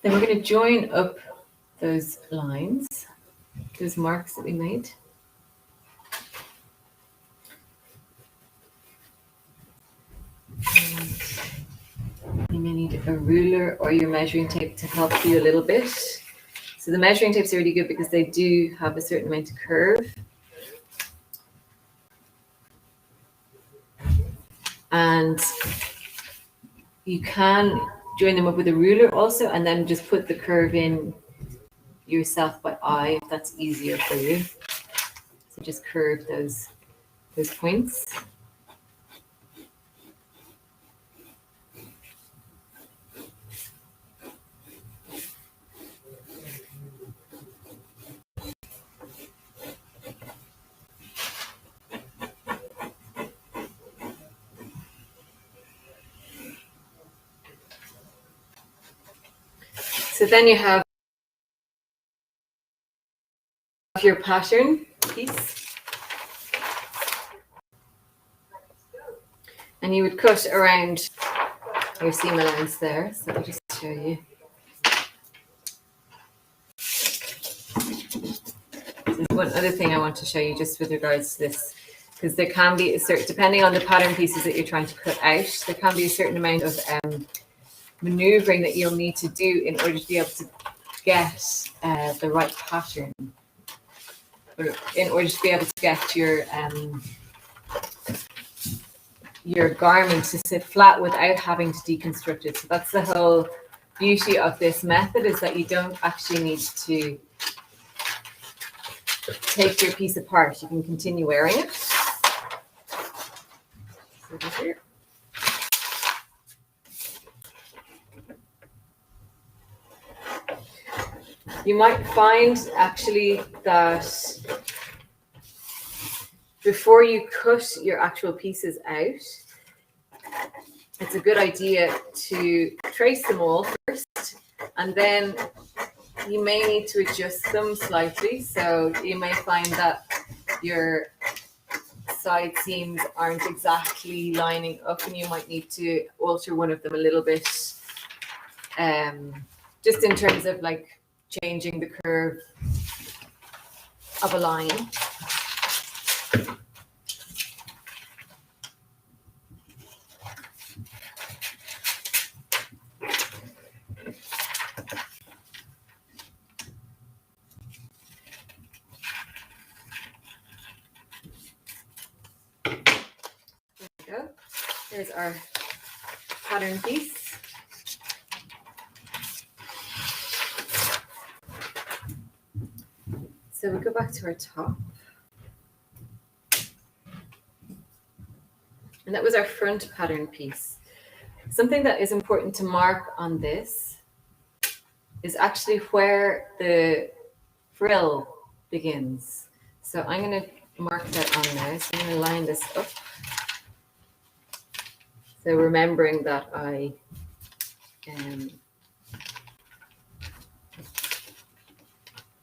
Then we're going to join up those lines, those marks that we made. And you may need a ruler or your measuring tape to help you a little bit. So the measuring tapes are really good because they do have a certain amount of curve. And you can join them up with a ruler also, and then just put the curve in yourself by eye if that's easier for you. So just curve those points. So then you have your pattern piece, and you would cut around your seam allowance there. So I'll just show you. There's one other thing I want to show you just with regards to this, because there can be a certain, depending on the pattern pieces that you're trying to cut out, there can be a certain amount of maneuvering that you'll need to do in order to be able to get the right pattern, or in order to be able to get your garment to sit flat without having to deconstruct it. So that's the whole beauty of this method, is that you don't actually need to take your piece apart. You can continue wearing it. So here. You might find actually that before you cut your actual pieces out, it's a good idea to trace them all first, and then you may need to adjust them slightly. So you may find that your side seams aren't exactly lining up, and you might need to alter one of them a little bit, just in terms of like changing the curve of a line. There we go. There's our pattern piece. So we go back to our top. And that was our front pattern piece. Something that is important to mark on this is actually where the frill begins. So I'm going to mark that on there. So I'm going to line this up. So remembering that I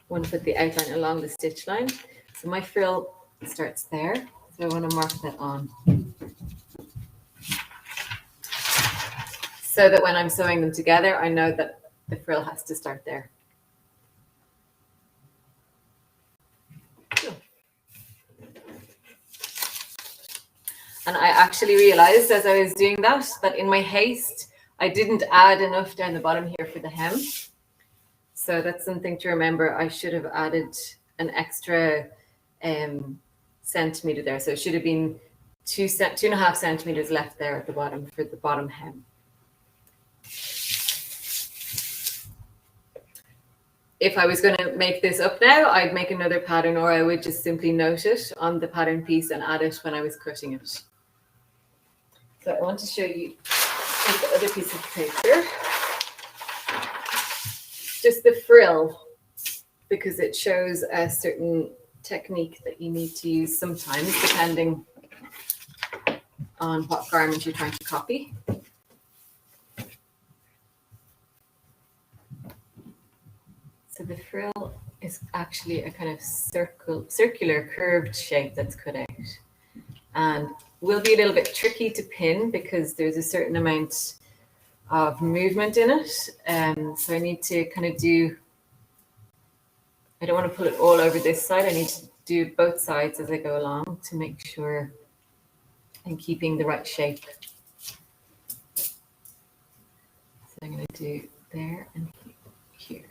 want to put the outline along the stitch line. So my frill starts there. So I want to mark that on. So that when I'm sewing them together, I know that the frill has to start there. And I actually realized as I was doing that, that in my haste, I didn't add enough down the bottom here for the hem. So that's something to remember. I should have added an extra centimeter there. So it should have been 2.5 centimeters left there at the bottom for the bottom hem. If I was going to make this up now, I'd make another pattern, or I would just simply note it on the pattern piece and add it when I was cutting it. So I want to show you the other piece of paper. Just the frill, because it shows a certain technique that you need to use sometimes, depending on what garment you're trying to copy. So the frill is actually a kind of circular curved shape that's cut out, and will be a little bit tricky to pin because there's a certain amount of movement in it. So I need to kind of I don't want to pull it all over this side. I need to do both sides as I go along to make sure I'm keeping the right shape. So I'm going to do there and here.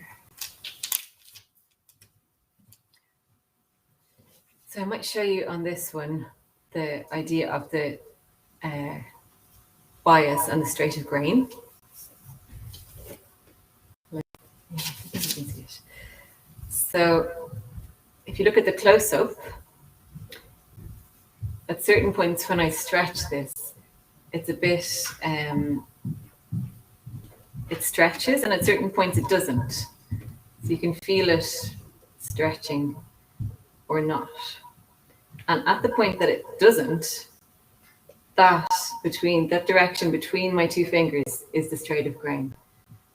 So I might show you on this one the idea of the bias and the straight of grain. So if you look at the close-up, at certain points when I stretch this, it's a bit, it stretches, and at certain points it doesn't. So you can feel it stretching or not. And at the point that it doesn't, that direction between my two fingers is the straight of grain.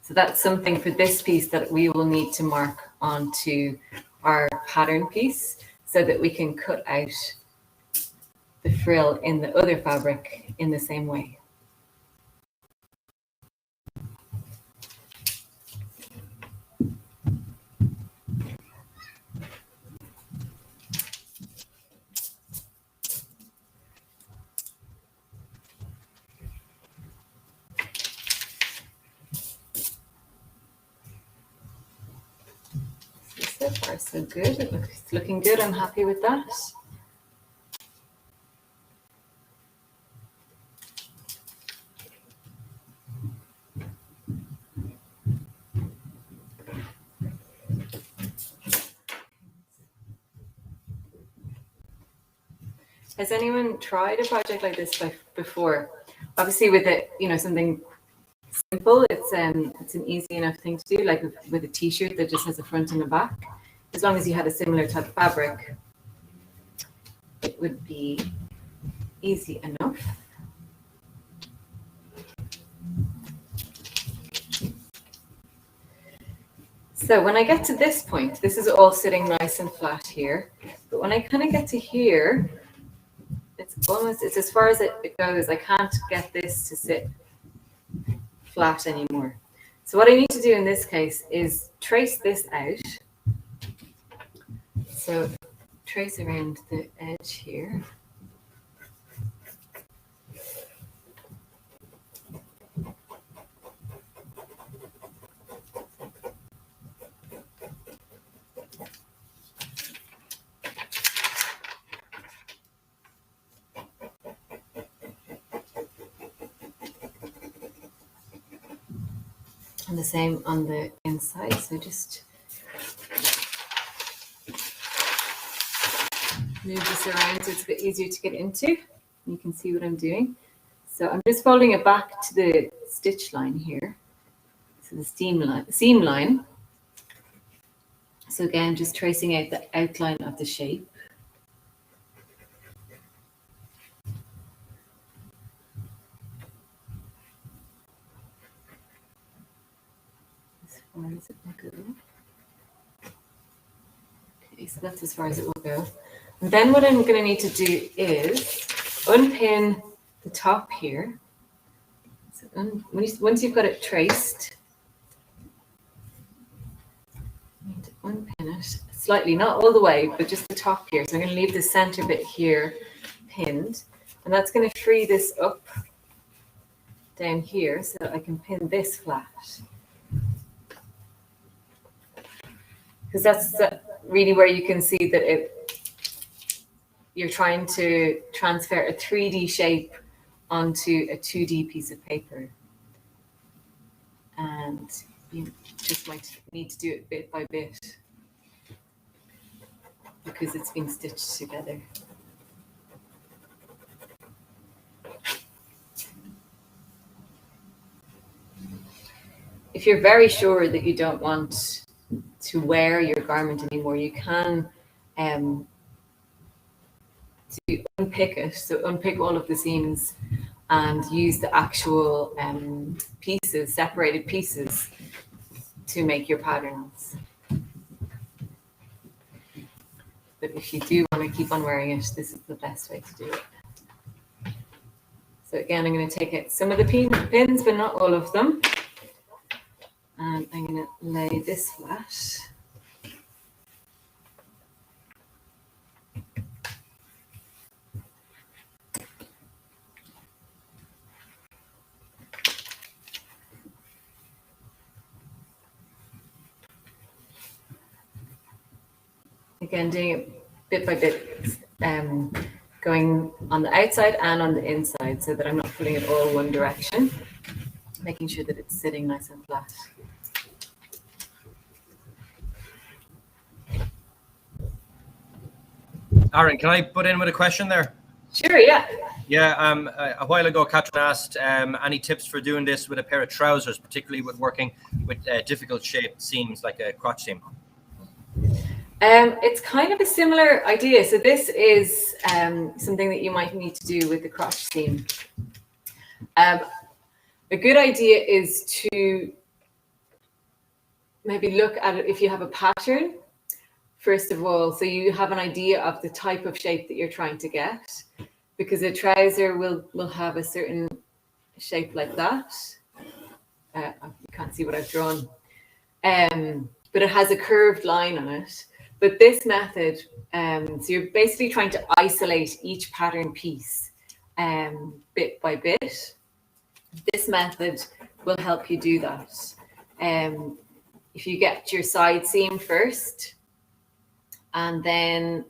So that's something for this piece that we will need to mark onto our pattern piece so that we can cut out the frill in the other fabric in the same way. So far, so good. It's looking good. I'm happy with that. Has anyone tried a project like this before? Obviously, with it, something simple. It's an easy enough thing to do, like with a t-shirt that just has a front and a back. As long as you had a similar type of fabric, it would be easy enough. So when I get to this point, this is all sitting nice and flat here. But when I kind of get to here, it's as far as it goes. I can't get this to sit flat anymore. So what I need to do in this case is trace this out. So trace around the edge here. And the same on the inside. So just move this around so it's a bit easier to get into. You can see what I'm doing. So I'm just folding it back to the stitch line here. So the seam line. So again, just tracing out the outline of the shape. As far as it will go. Okay, so that's as far as it will go. And then what I'm going to need to do is unpin the top here. So once you've got it traced, you need to unpin it slightly, not all the way, but just the top here. So I'm going to leave the center bit here pinned, and that's going to free this up down here so that I can pin this flat. Because that's really where you can see that you're trying to transfer a 3D shape onto a 2D piece of paper. And you just might need to do it bit by bit because it's been stitched together. If you're very sure that you don't want to wear your garment anymore, you can to unpick it. So unpick all of the seams and use the actual pieces, separated pieces, to make your patterns. But if you do want to keep on wearing it, this is the best way to do it. So again, I'm going to take out some of the pins, but not all of them. And I'm going to lay this flat. Again, doing it bit by bit, going on the outside and on the inside so that I'm not pulling it all one direction, making sure that it's sitting nice and flat. Arran, can I butt in with a question there? Sure, yeah. Yeah, a while ago, Catherine asked any tips for doing this with a pair of trousers, particularly with working with difficult shaped seams like a crotch seam. It's kind of a similar idea. So this is something that you might need to do with the crotch seam. A good idea is to maybe look at it if you have a pattern, first of all, so you have an idea of the type of shape that you're trying to get, because a trouser will have a certain shape like that. You can't see what I've drawn, but it has a curved line on it. But this method, so you're basically trying to isolate each pattern piece bit by bit. This method will help you do that. If you get your side seam first, and then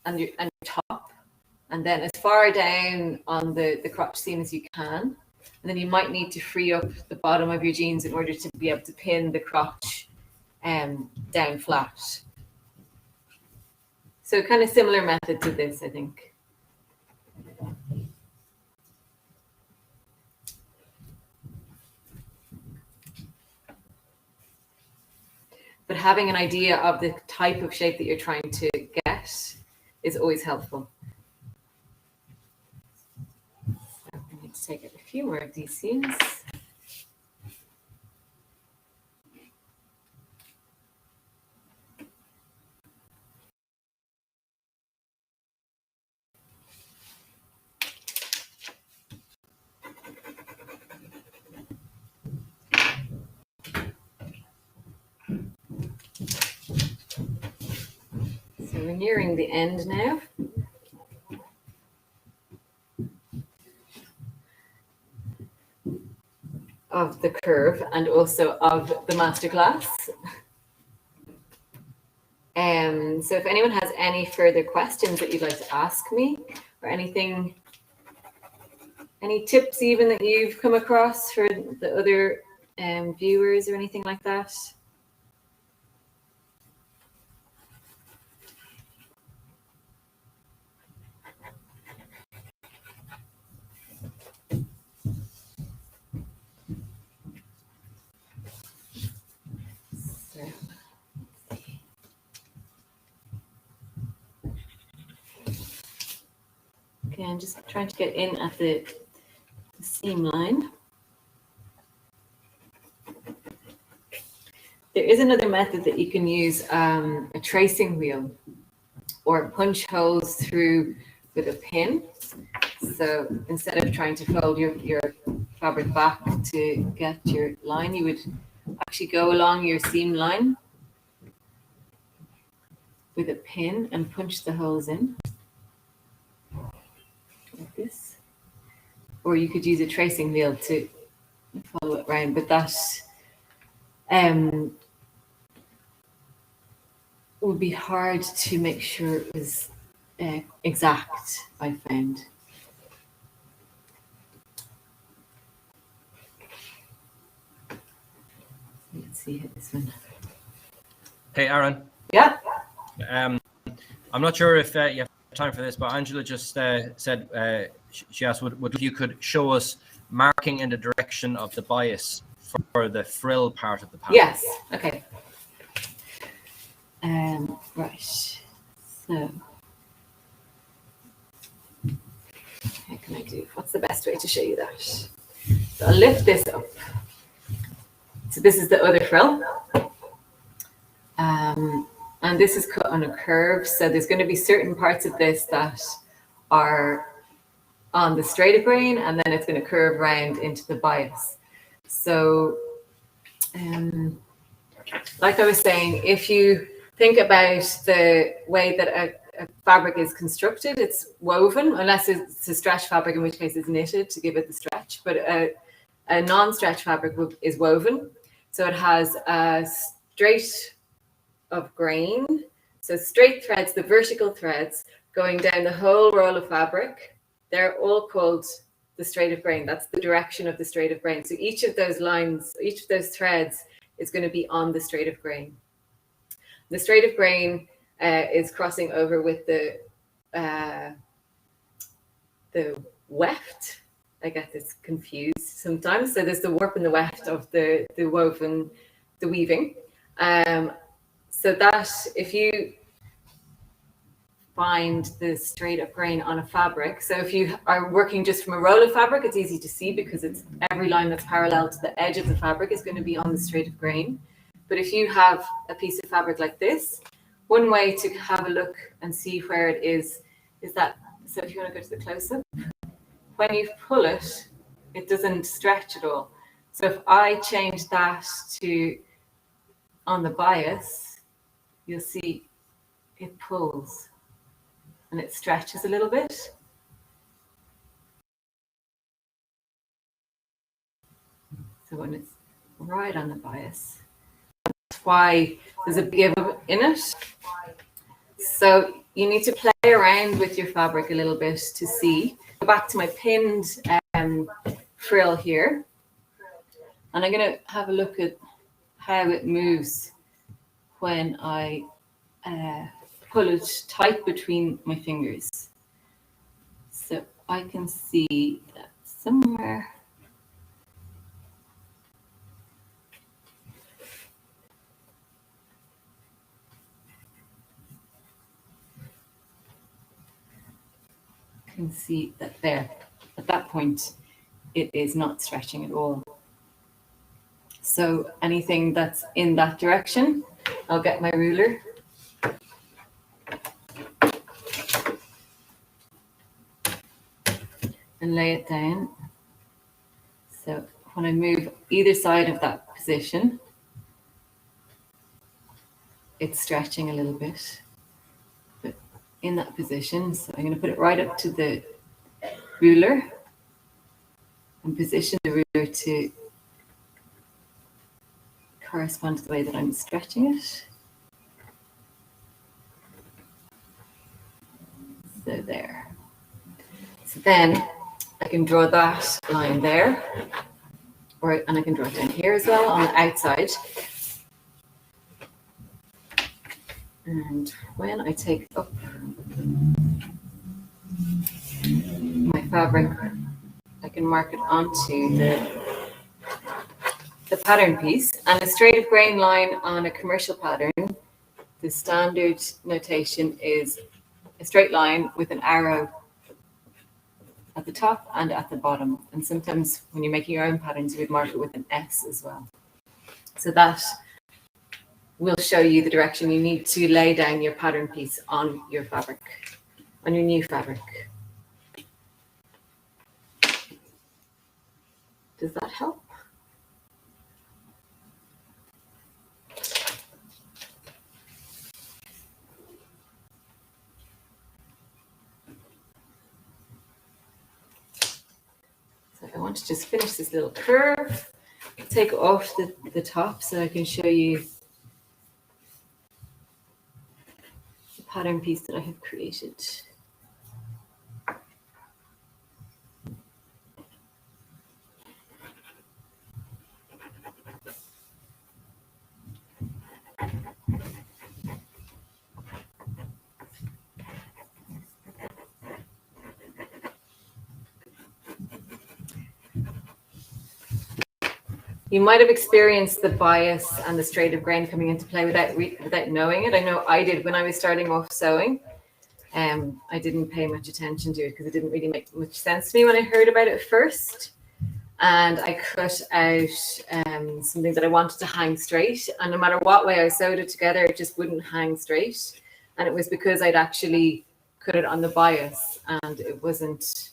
and your top, and then as far down on the crotch seam as you can, and then you might need to free up the bottom of your jeans in order to be able to pin the crotch down flat. So kind of similar method to this, I think. But having an idea of the type of shape that you're trying to get is always helpful. So I need to take out a few more of these seams. So we're nearing the end now. Of the curve and also of the masterclass. So if anyone has any further questions that you'd like to ask me, or anything, any tips even that you've come across for the other viewers or anything like that? Okay, I'm just trying to get in at the seam line. There is another method that you can use, a tracing wheel, or punch holes through with a pin. So instead of trying to fold your fabric back to get your line, you would actually go along your seam line with a pin and punch the holes in like this. Or you could use a tracing wheel to follow it around, but that would be hard to make sure it was exact, I found. Let's see this one. Hey, Arran. Yeah. I'm not sure if you have time for this, but Angela just said she asked, would you could show us marking in the direction of the bias for the frill part of the pattern? Yes. Okay. Right. So, how can I do? What's the best way to show you that? So I'll lift this up. So this is the other frill. And this is cut on a curve. So there's going to be certain parts of this that are on the straight of grain, and then it's going to curve round into the bias. So, like I was saying, if you think about the way that a fabric is constructed, it's woven, unless it's a stretch fabric, in which case it's knitted to give it the stretch. But a non-stretch fabric is woven. So it has a straight of grain. So straight threads, the vertical threads going down the whole roll of fabric, they're all called the straight of grain. That's the direction of the straight of grain. So each of those lines, each of those threads is going to be on the straight of grain. The straight of grain is crossing over with the weft. I get this confused sometimes. So there's the warp and the weft of the woven, the weaving. So that if you find the straight of grain on a fabric, so if you are working just from a roll of fabric, it's easy to see because it's every line that's parallel to the edge of the fabric is going to be on the straight of grain. But if you have a piece of fabric like this, one way to have a look and see where it is that, so if you want to go to the close-up, when you pull it, it doesn't stretch at all. So if I change that to on the bias, you'll see it pulls and it stretches a little bit. So when it's right on the bias, that's why there's a give in it. So you need to play around with your fabric a little bit to see. Go back to my pinned frill here, and I'm going to have a look at how it moves when I pull it tight between my fingers. So I can see that somewhere. Can see that there at that point it is not stretching at all. So anything that's in that direction, I'll get my ruler and lay it down. So when I move either side of that position, it's stretching a little bit. In that position, so I'm going to put it right up to the ruler and position the ruler to correspond to the way that I'm stretching it. So there. So then I can draw that line there and I can draw it down here as well on the outside. And when I take up my fabric, I can mark it onto the pattern piece. And a straight of grain line on a commercial pattern, the standard notation is a straight line with an arrow at the top and at the bottom. And sometimes when you're making your own patterns, you would mark it with an S as well. So that will show you the direction you need to lay down your pattern piece on your fabric, on your new fabric. Does that help? So I want to just finish this little curve, take off the top so I can show you the pattern piece that I have created. You might have experienced the bias and the straight of grain coming into play without knowing it. I know I did when I was starting off sewing. I didn't pay much attention to it because it didn't really make much sense to me when I heard about it first. And I cut out something that I wanted to hang straight. And no matter what way I sewed it together, it just wouldn't hang straight. And it was because I'd actually cut it on the bias and it wasn't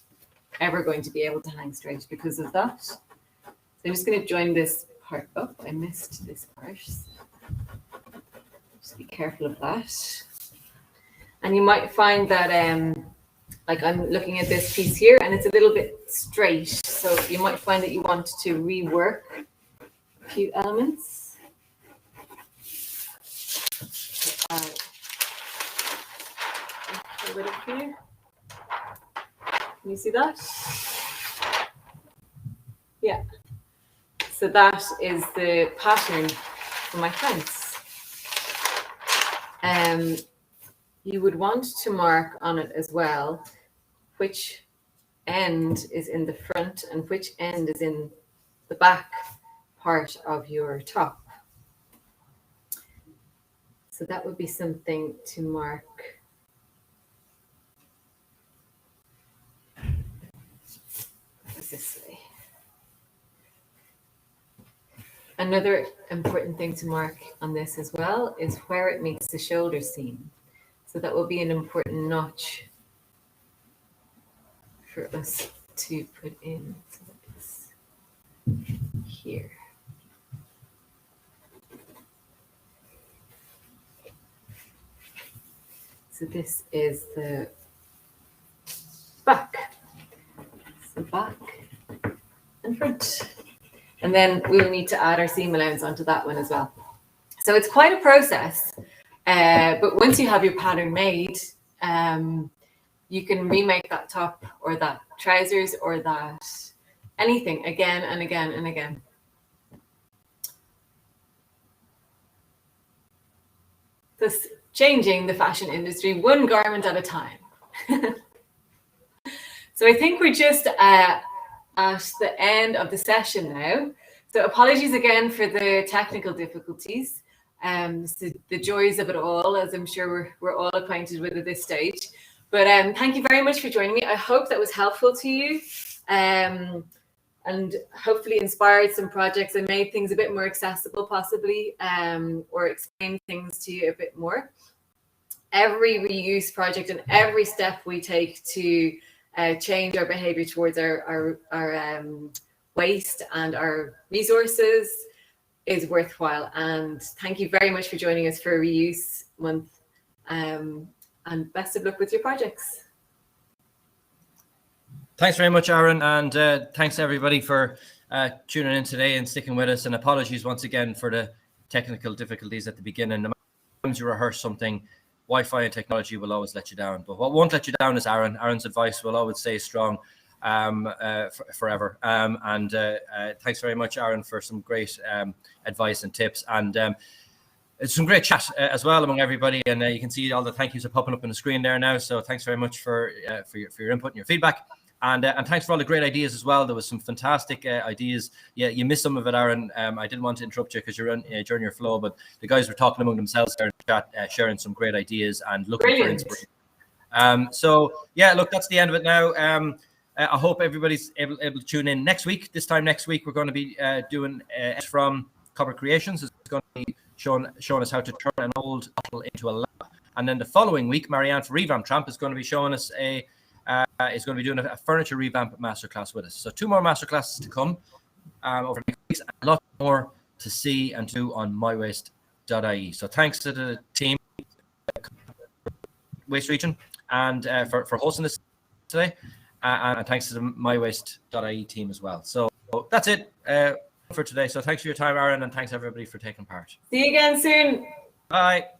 ever going to be able to hang straight because of that. So I'm just going to join this part up. I missed this part. So just be careful of that. And you might find that, like I'm looking at this piece here and it's a little bit straight. So you might find that you want to rework a few elements. A bit up here. Can you see that? Yeah. So that is the pattern for my fence. You would want to mark on it as well which end is in the front and which end is in the back part of your top. So that would be something to mark. This way. Another important thing to mark on this as well is where it meets the shoulder seam. So that will be an important notch for us to put in. So that's here. So this is the back. So back and front. And then we'll need to add our seam allowance onto that one as well. So it's quite a process. But once you have your pattern made, you can remake that top or that trousers or that anything again and again and again. Thus changing the fashion industry one garment at a time. So I think we're just at the end of the session now. So apologies again for the technical difficulties. So the joys of it all, as I'm sure we're all acquainted with at this stage. But thank you very much for joining me. I hope that was helpful to you and hopefully inspired some projects and made things a bit more accessible possibly, or explained things to you a bit more. Every reuse project and every step we take to change our behavior towards our waste and our resources is worthwhile. And thank you very much for joining us for Reuse Month. And best of luck with your projects. Thanks very much, Arran, and thanks everybody for tuning in today and sticking with us. And apologies once again for the technical difficulties at the beginning. The times you rehearse something, Wi-Fi and technology will always let you down. But what won't let you down is Arran. Arran's advice will always stay strong. forever. And thanks very much, Arran, for some great advice and tips. And it's some great chat as well among everybody. And you can see all the thank yous are popping up on the screen there now. So thanks very much for your input and your feedback. And thanks for all the great ideas as well. There was some fantastic ideas. Yeah, you missed some of it, Arran. I didn't want to interrupt you because you're during your flow, but the guys were talking among themselves there in the chat, sharing some great ideas and looking for inspiration. So yeah, look, that's the end of it now. I hope everybody's able to tune in next week. This time next week, we're going to be doing from Copper Creations. It's going to be showing us how to turn an old bottle into a lamp. And then the following week, Marianne from Revamp Tramp is going to be showing us is going to be doing a furniture revamp masterclass with us. So 2 more masterclasses to come over the next weeks, and a lot more to see and do on mywaste.ie. So thanks to the team, Waste Region, and for hosting this today, and thanks to the mywaste.ie team as well. So that's it for today. So thanks for your time, Arran, and thanks everybody for taking part. See you again soon. Bye.